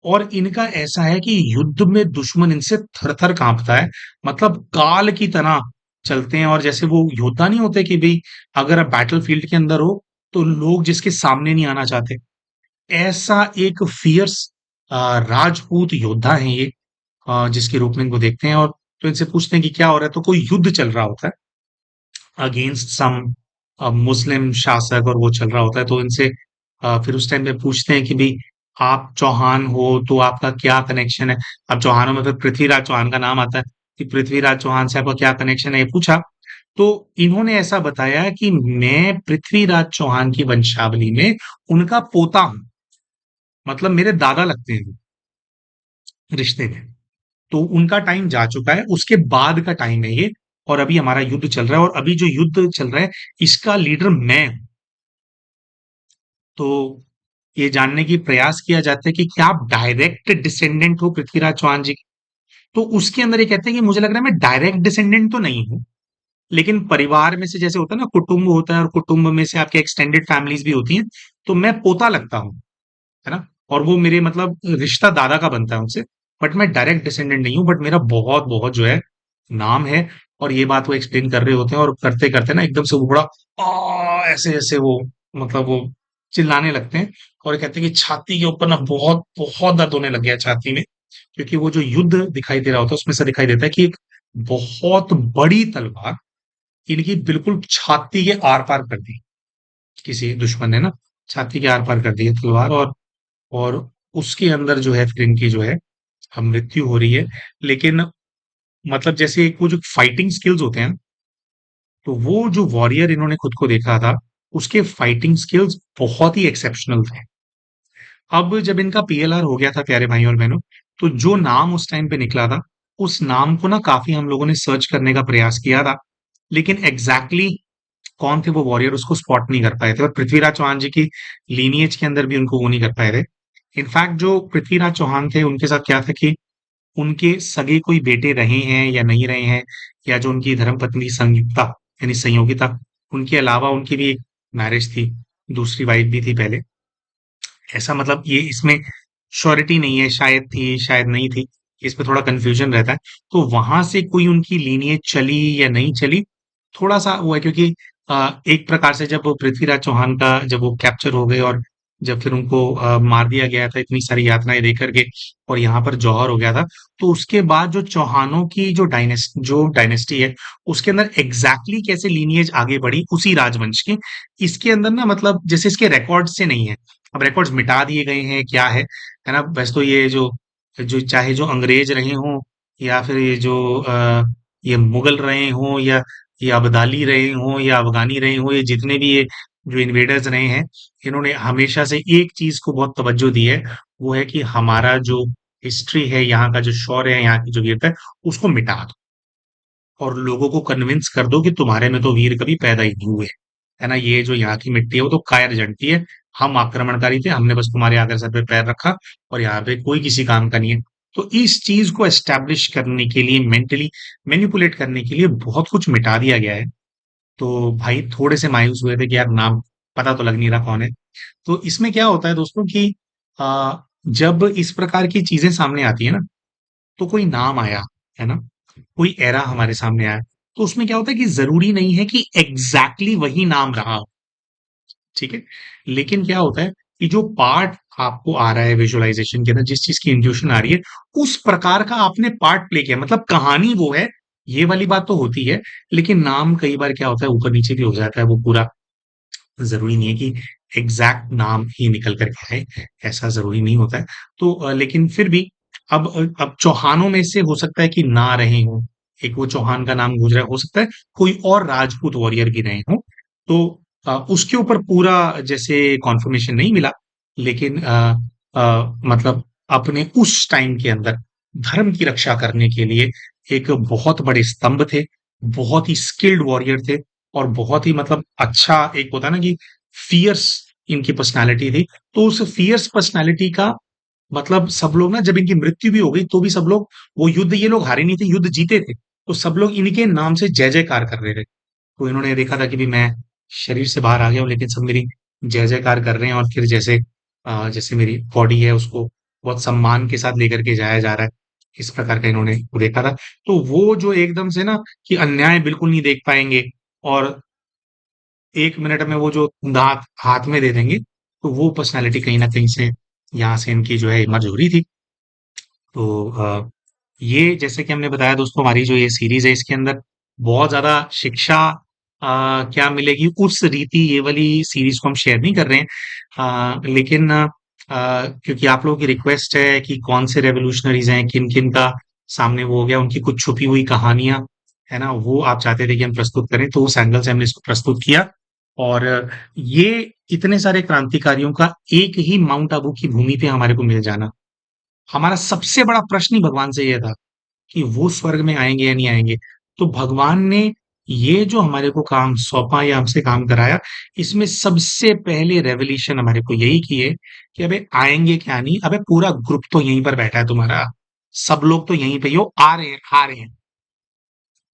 और इनका ऐसा है कि युद्ध में दुश्मन इनसे थर-थर काँपता है। मतलब काल की तरह चलते हैं और जैसे वो योद्धा नहीं होते कि भई अगर आप बैटलफ़ील्ड के अंदर हो, तो लोग जिसके सामने नहीं आना चाहते। ऐसा एक फ़ियर्स राजपूत योद्धा हैं ये, जिसके रूप में इनको देखते हैं और तो इनसे पूछते हैं कि क्या हो रहा है? तो कोई युद्ध चल रहा होता है अगेंस्ट सम मुस्लिम शासक और वो चल रहा होता है, तो इनसे फिर उस टाइम पे पूछते हैं कि भई आप चौहान हो तो आपका क्या कनेक्शन है? अब चौहानों में फिर पृथ्वीराज चौहान का नाम आता है कि पृथ्वीराज चौहान से आपका क्या कनेक्शन है? ये पूछा, तो इन्होंने ऐसा बताया कि मैं पृथ्वीराज चौहान की वंशावली में उनका पोता हूँ, मतलब मेरे दादा लगते हैं रिश्ते में। तो उनका टाइम जा चुका है, उसके बाद का टाइम है ये और अभी हमारा युद्ध चल रहा है, और अभी जो युद्ध चल रहा है इसका लीडर मैं हूं। तो ये जानने की प्रयास किया जाता है कि क्या आप डायरेक्ट डिसेंडेंट हो पृथ्वीराज चौहान जी के? तो उसके अंदर ये कहते हैं कि मुझे लग रहा है मैं डायरेक्ट डिसेंडेंट तो नहीं हूँ, लेकिन परिवार में से जैसे होता है ना, कुटुंब होता है और कुटुंब में से आपके एक्सटेंडेड फैमिलीज भी होती हैं, तो मैं पोता लगता हूँ, है ना? और वो मेरे मतलब रिश्ता दादा का बनता है उनसे। बट मैं डायरेक्ट डिसेंडेंट नहीं हूँ, बट मेरा बहुत बहुत जो है नाम है। और ये बात वो एक्सप्लेन कर रहे होते हैं, और करते करते ना एकदम से वो बड़ा ऐसे ऐसे वो मतलब वो चिल्लाने लगते हैं। और ये कहते हैं कि छाती के ऊपर ना बहुत बहुत दर्द होने लग गया छाती में, क्योंकि वो जो युद्ध दिखाई दे रहा होता है उसमें से दिखाई देता है कि एक बहुत बड़ी तलवार इनकी बिल्कुल छाती के आर पार कर दी, किसी दुश्मन ने ना छाती के आर पार कर दी है तलवार। और उसके अंदर जो है फिर इनकी जो है मृत्यु हो रही है। लेकिन मतलब जैसे एक वो जो फाइटिंग स्किल्स होते हैं, तो वो जो वॉरियर इन्होंने खुद को देखा था, उसके फाइटिंग स्किल्स बहुत ही एक्सेप्शनल थे। अब जब इनका पीएलआर हो गया था प्यारे भाई और बहनों, तो जो नाम उस टाइम पे निकला था, उस नाम को ना काफी हम लोगों ने सर्च करने का प्रयास किया था, लेकिन एग्जैक्टली कौन थे वो वॉरियर उसको स्पॉट नहीं कर पाए थे। और पृथ्वीराज चौहान जी की लीनिएज के अंदर भी उनको वो नहीं कर पाए थे। इनफैक्ट जो पृथ्वीराज चौहान थे उनके साथ क्या था कि उनके सगे कोई बेटे रहे हैं या नहीं रहे हैं, या जो उनकी धर्मपत्नी संयुक्ता यानी संयोगिता, उनके अलावा उनकी भी एक मैरिज थी, दूसरी वाइफ भी थी पहले। ऐसा मतलब ये इसमें श्योरिटी नहीं है, शायद थी शायद नहीं थी, इसमें थोड़ा कंफ्यूजन रहता है। तो वहां से कोई उनकी लीनिएज चली या नहीं चली, थोड़ा सा वो है, क्योंकि एक प्रकार से जब वो पृथ्वीराज चौहान का जब वो कैप्चर हो गए, और जब फिर उनको मार दिया गया था इतनी सारी यातनाएं दे करके, और यहाँ पर जौहर हो गया था, तो उसके बाद जो चौहानों की जो डायनेस्टी है, उसके अंदर एग्जैक्टली कैसे लीनिएज आगे बढ़ी उसी राजवंश की, इसके अंदर ना मतलब जैसे इसके रिकॉर्ड से नहीं है। अब रिकॉर्ड्स मिटा दिए गए हैं, क्या है ना? वैसे तो ये जो जो चाहे जो अंग्रेज रहे हों, या फिर ये जो ये मुगल रहे हों, या ये अब्दाली रहे हों, या अफगानी रहे हों, ये जितने भी ये जो इन्वेडर्स रहे हैं, इन्होंने हमेशा से एक चीज को बहुत तवज्जो दी है, वो है कि हमारा जो हिस्ट्री है, यहाँ का जो शौर्य है, यहाँ की जो वीरता है, उसको मिटा दो, और लोगों को कन्विंस कर दो कि तुम्हारे में तो वीर कभी पैदा ही नहीं हुए, है ना? ये जो यहाँ की मिट्टी है वो तो कायर जनती है, हम आक्रमणकारी थे, हमने बस तुम्हारे आकर सर पे पैर रखा, और यहाँ पे कोई किसी काम का नहीं है। तो इस चीज को एस्टेब्लिश करने के लिए, मेंटली मैनिपुलेट करने के लिए बहुत कुछ मिटा दिया गया है। तो भाई थोड़े से मायूस हुए थे कि यार नाम पता तो लग नहीं रहा कौन है। तो इसमें क्या होता है दोस्तों कि आ, जब इस प्रकार की चीजें सामने आती है ना, तो कोई नाम आया, है ना, कोई एरा हमारे सामने आया, तो उसमें क्या होता है कि जरूरी नहीं है कि एग्जैक्टली वही नाम रहा हो, ठीक है? लेकिन क्या होता है कि जो पार्ट आपको आ रहा है विजुअलाइजेशन के अंदर, जिस चीज की इंट्यूशन आ रही है, उस प्रकार का आपने पार्ट प्ले किया, मतलब कहानी वो है, ये वाली बात तो होती है। लेकिन नाम कई बार क्या होता है ऊपर नीचे भी हो जाता है, वो पूरा जरूरी नहीं है कि एग्जैक्ट नाम ही निकल करके आए, ऐसा जरूरी नहीं होता है। तो लेकिन फिर भी अब चौहानों में से हो सकता है कि ना रहे हो, एक वो चौहान का नाम गुजरा, हो सकता है कोई और राजपूत वॉरियर भी रहे हो। तो उसके ऊपर पूरा जैसे कॉन्फर्मेशन नहीं मिला, लेकिन मतलब अपने उस टाइम के अंदर धर्म की रक्षा करने के लिए एक बहुत बड़े स्तंभ थे, बहुत ही स्किल्ड वॉरियर थे, और बहुत ही मतलब अच्छा एक होता है ना कि फियर्स इनकी पर्सनालिटी थी। तो उस फियर्स पर्सनालिटी का मतलब सब लोग ना, जब इनकी मृत्यु भी हो गई तो भी सब लोग, वो युद्ध ये लोग हारे नहीं थे, युद्ध जीते थे, तो सब लोग इनके नाम से जय जयकार कर रहे थे। तो इन्होंने देखा था कि भी मैं शरीर से बाहर आ गया हूँ, लेकिन सब मेरी जय जयकार कर रहे हैं, और फिर जैसे जैसे मेरी बॉडी है उसको बहुत सम्मान के साथ लेकर के जाया जा रहा है, इस प्रकार का इन्होंने वो देखा था। तो वो जो एकदम से ना कि अन्याय बिल्कुल नहीं देख पाएंगे, और 1 मिनट में वो जो दांत हाथ में दे देंगे, तो वो पर्सनैलिटी कहीं ना कहीं से यहाँ से इनकी जो है इमर्ज हो रही थी। तो ये जैसे कि हमने बताया दोस्तों, हमारी जो ये सीरीज है इसके अंदर बहुत ज्यादा शिक्षा क्या मिलेगी उस रीति, ये वाली सीरीज को हम शेयर नहीं कर रहे हैं। लेकिन क्योंकि आप लोगों की रिक्वेस्ट है कि कौन से रेवोल्यूशनरीज हैं, किन किन का सामने वो हो गया, उनकी कुछ छुपी हुई कहानियां, है ना, वो आप चाहते थे कि हम प्रस्तुत करें, तो उस एंगल से हमने इसको प्रस्तुत किया। और ये इतने सारे क्रांतिकारियों का एक ही माउंट आबू की भूमि पे हमारे को मिल जाना, हमारा सबसे बड़ा प्रश्न ही भगवान से ये था कि वो स्वर्ग में आएंगे या नहीं आएंगे। तो भगवान ने ये जो हमारे को काम सौंपा या हमसे काम कराया, इसमें सबसे पहले रेवोल्यूशन हमारे को यही की है कि अबे आएंगे क्या नहीं, अबे पूरा ग्रुप तो यहीं पर बैठा है तुम्हारा, सब लोग तो यहीं पे ही हो, आ रहे हैं आ रहे हैं।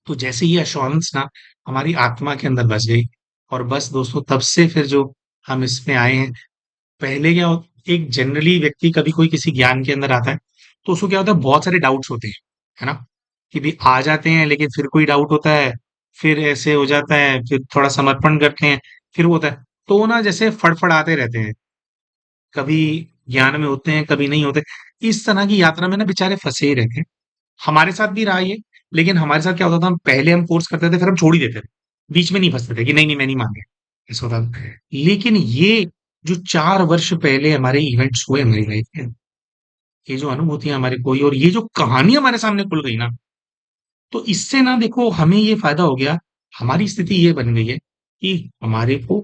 तो जैसे ये एश्योरेंस ना हमारी आत्मा के अंदर बस गई, और बस दोस्तों तब से फिर जो हम इसमें आए हैं। पहले क्या एक जनरली व्यक्ति कभी कोई किसी ज्ञान के अंदर आता है, तो उसको क्या होता है, बहुत सारे डाउट्स होते हैं, है ना? कि भी आ जाते हैं लेकिन फिर कोई डाउट होता है, फिर ऐसे हो जाता है, फिर थोड़ा समर्पण करते हैं, फिर वो होता है। तो वो ना जैसे फड़फड़ाते रहते हैं, कभी ज्ञान में होते हैं कभी नहीं होते। इस तरह की यात्रा में ना बेचारे फंसे ही रहते हैं। हमारे साथ भी रहा ये, लेकिन हमारे साथ क्या होता था, हम पहले हम कोर्स करते थे, फिर हम छोड़ ही देते थे। बीच में नहीं फँसते थे कि नहीं, नहीं मैं नहीं मान गया, ऐसा होता था। लेकिन ये जो 4 वर्ष पहले हमारे इवेंट्स हुए हमारी लाइफ में, ये जो अनुभूतियाँ हमारे को हुई और ये जो कहानी हमारे सामने खुल गई ना, तो इससे ना देखो हमें ये फ़ायदा हो गया, हमारी स्थिति ये बन गई है कि हमारे को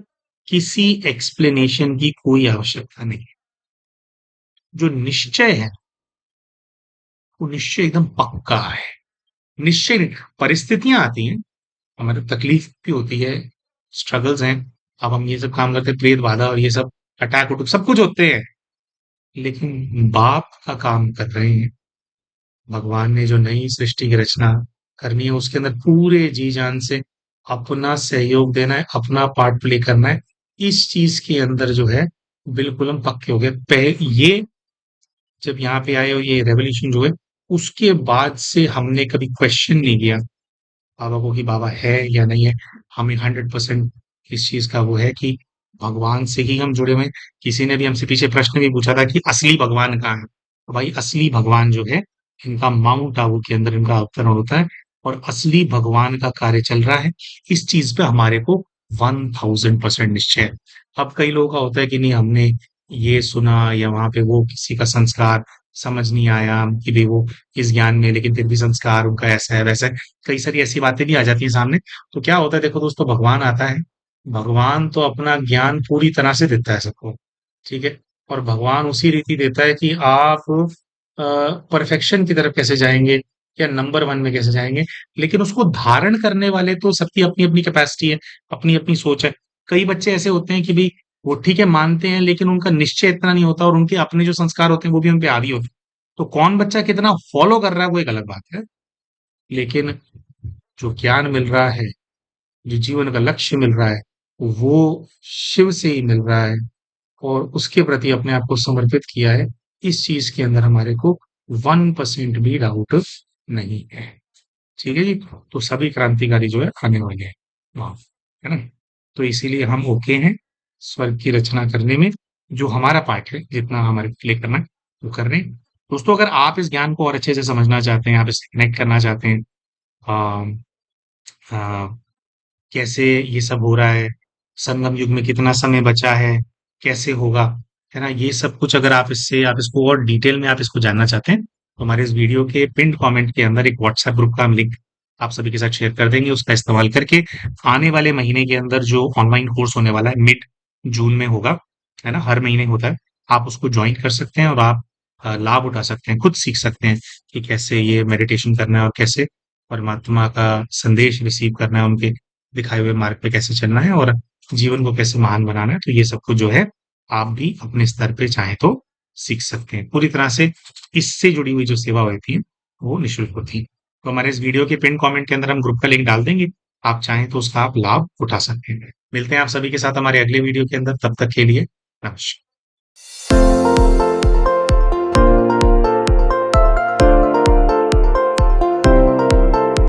किसी एक्सप्लेनेशन की कोई आवश्यकता नहीं है। जो निश्चय है, वो निश्चय एकदम पक्का है। निश्चय नहीं, परिस्थितियाँ आती हैं, हमारी तकलीफ भी होती है, स्ट्रगल्स हैं। अब हम ये सब काम करते हैं, प्रेत बाधा और ये सब अटैक उटैक सब कुछ होते हैं, लेकिन बाप का काम कर रहे हैं। भगवान ने जो नई सृष्टि की रचना करनी है, उसके अंदर पूरे जी जान से अपना सहयोग देना है, अपना पार्ट प्ले करना है। इस चीज के अंदर जो है बिल्कुल हम पक्के हो गए। ये जब यहाँ पे आए और ये रेवोल्यूशन जो है, उसके बाद से हमने कभी क्वेश्चन नहीं किया बाबा को कि बाबा है या नहीं है। हमें 100% इस चीज का वो है कि भगवान से ही हम जुड़े हुए हैं। किसी ने भी हमसे पीछे प्रश्न भी पूछा था कि असली भगवान कहाँ है, तो भाई असली भगवान जो है, इनका माउंट आबू के अंदर इनका अवतरण होता है, और असली भगवान का कार्य चल रहा है। इस चीज पे हमारे को 1000% निश्चय है। अब कई लोगों का होता है कि नहीं, हमने ये सुना या वहां पे वो किसी का संस्कार समझ नहीं आया कि भाई वो इस ज्ञान में, लेकिन फिर भी संस्कार उनका ऐसा है वैसा है। कई सारी ऐसी बातें भी आ जाती हैं सामने। तो क्या होता है देखो दोस्तों, भगवान आता है, भगवान तो अपना ज्ञान पूरी तरह से देता है सबको, ठीक है? और भगवान उसी रीति देता है कि आप परफेक्शन की तरफ कैसे जाएंगे या नंबर वन में कैसे जाएंगे। लेकिन उसको धारण करने वाले तो सबकी अपनी अपनी कैपेसिटी है, अपनी अपनी सोच है। कई बच्चे ऐसे होते हैं कि भाई वो ठीक है मानते हैं, लेकिन उनका निश्चय इतना नहीं होता, और उनके अपने जो संस्कार होते हैं वो भी उन पे हावी होते हैं। तो कौन बच्चा कितना फॉलो कर रहा है वो एक अलग बात है। लेकिन जो ज्ञान मिल रहा है, जो जीवन का लक्ष्य मिल रहा है, वो शिव से ही मिल रहा है, और उसके प्रति अपने आप को समर्पित किया है। इस चीज के अंदर हमारे को 1% भी डाउट नहीं है। ठीक है जी। तो सभी क्रांतिकारी जो है आने वाले हैं वहां, है ना? तो इसीलिए हम ओके हैं स्वर्ग की रचना करने में। जो हमारा पार्ट है, जितना हमारे प्ले करना है वो कर रहे हैं। दोस्तों, अगर आप इस ज्ञान को और अच्छे से समझना चाहते हैं, आप इससे कनेक्ट करना चाहते हैं, आ, कैसे ये सब हो रहा है, संगम युग में कितना समय बचा है, कैसे होगा, है ना? ये सब कुछ अगर आप इसको और डिटेल में आप इसको जानना चाहते हैं, तो हमारे इस वीडियो के पिन कमेंट के अंदर एक व्हाट्सएप ग्रुप का हम लिंक आप सभी के साथ शेयर कर देंगे। उसका इस्तेमाल करके आने वाले महीने के अंदर जो ऑनलाइन कोर्स होने वाला है, मिड जून में होगा, है ना? हर महीने होता है। आप उसको ज्वाइन कर सकते हैं और आप लाभ उठा सकते हैं, खुद सीख सकते हैं कि कैसे ये मेडिटेशन करना है और कैसे परमात्मा का संदेश रिसीव करना है, उनके दिखाए हुए मार्ग पे कैसे चलना है, और जीवन को कैसे महान बनाना है। तो ये सब कुछ जो है आप भी अपने स्तर पे चाहें तो सीख सकते हैं। पूरी तरह से इससे जुड़ी हुई जो सेवा होती है वो निःशुल्क होती है। तो हमारे इस वीडियो के पिन कमेंट के अंदर हम ग्रुप का लिंक डाल देंगे, आप चाहें तो उसका आप लाभ उठा सकते हैं। मिलते हैं आप सभी के साथ हमारे अगले वीडियो के अंदर, तब तक के लिए नमस्कार।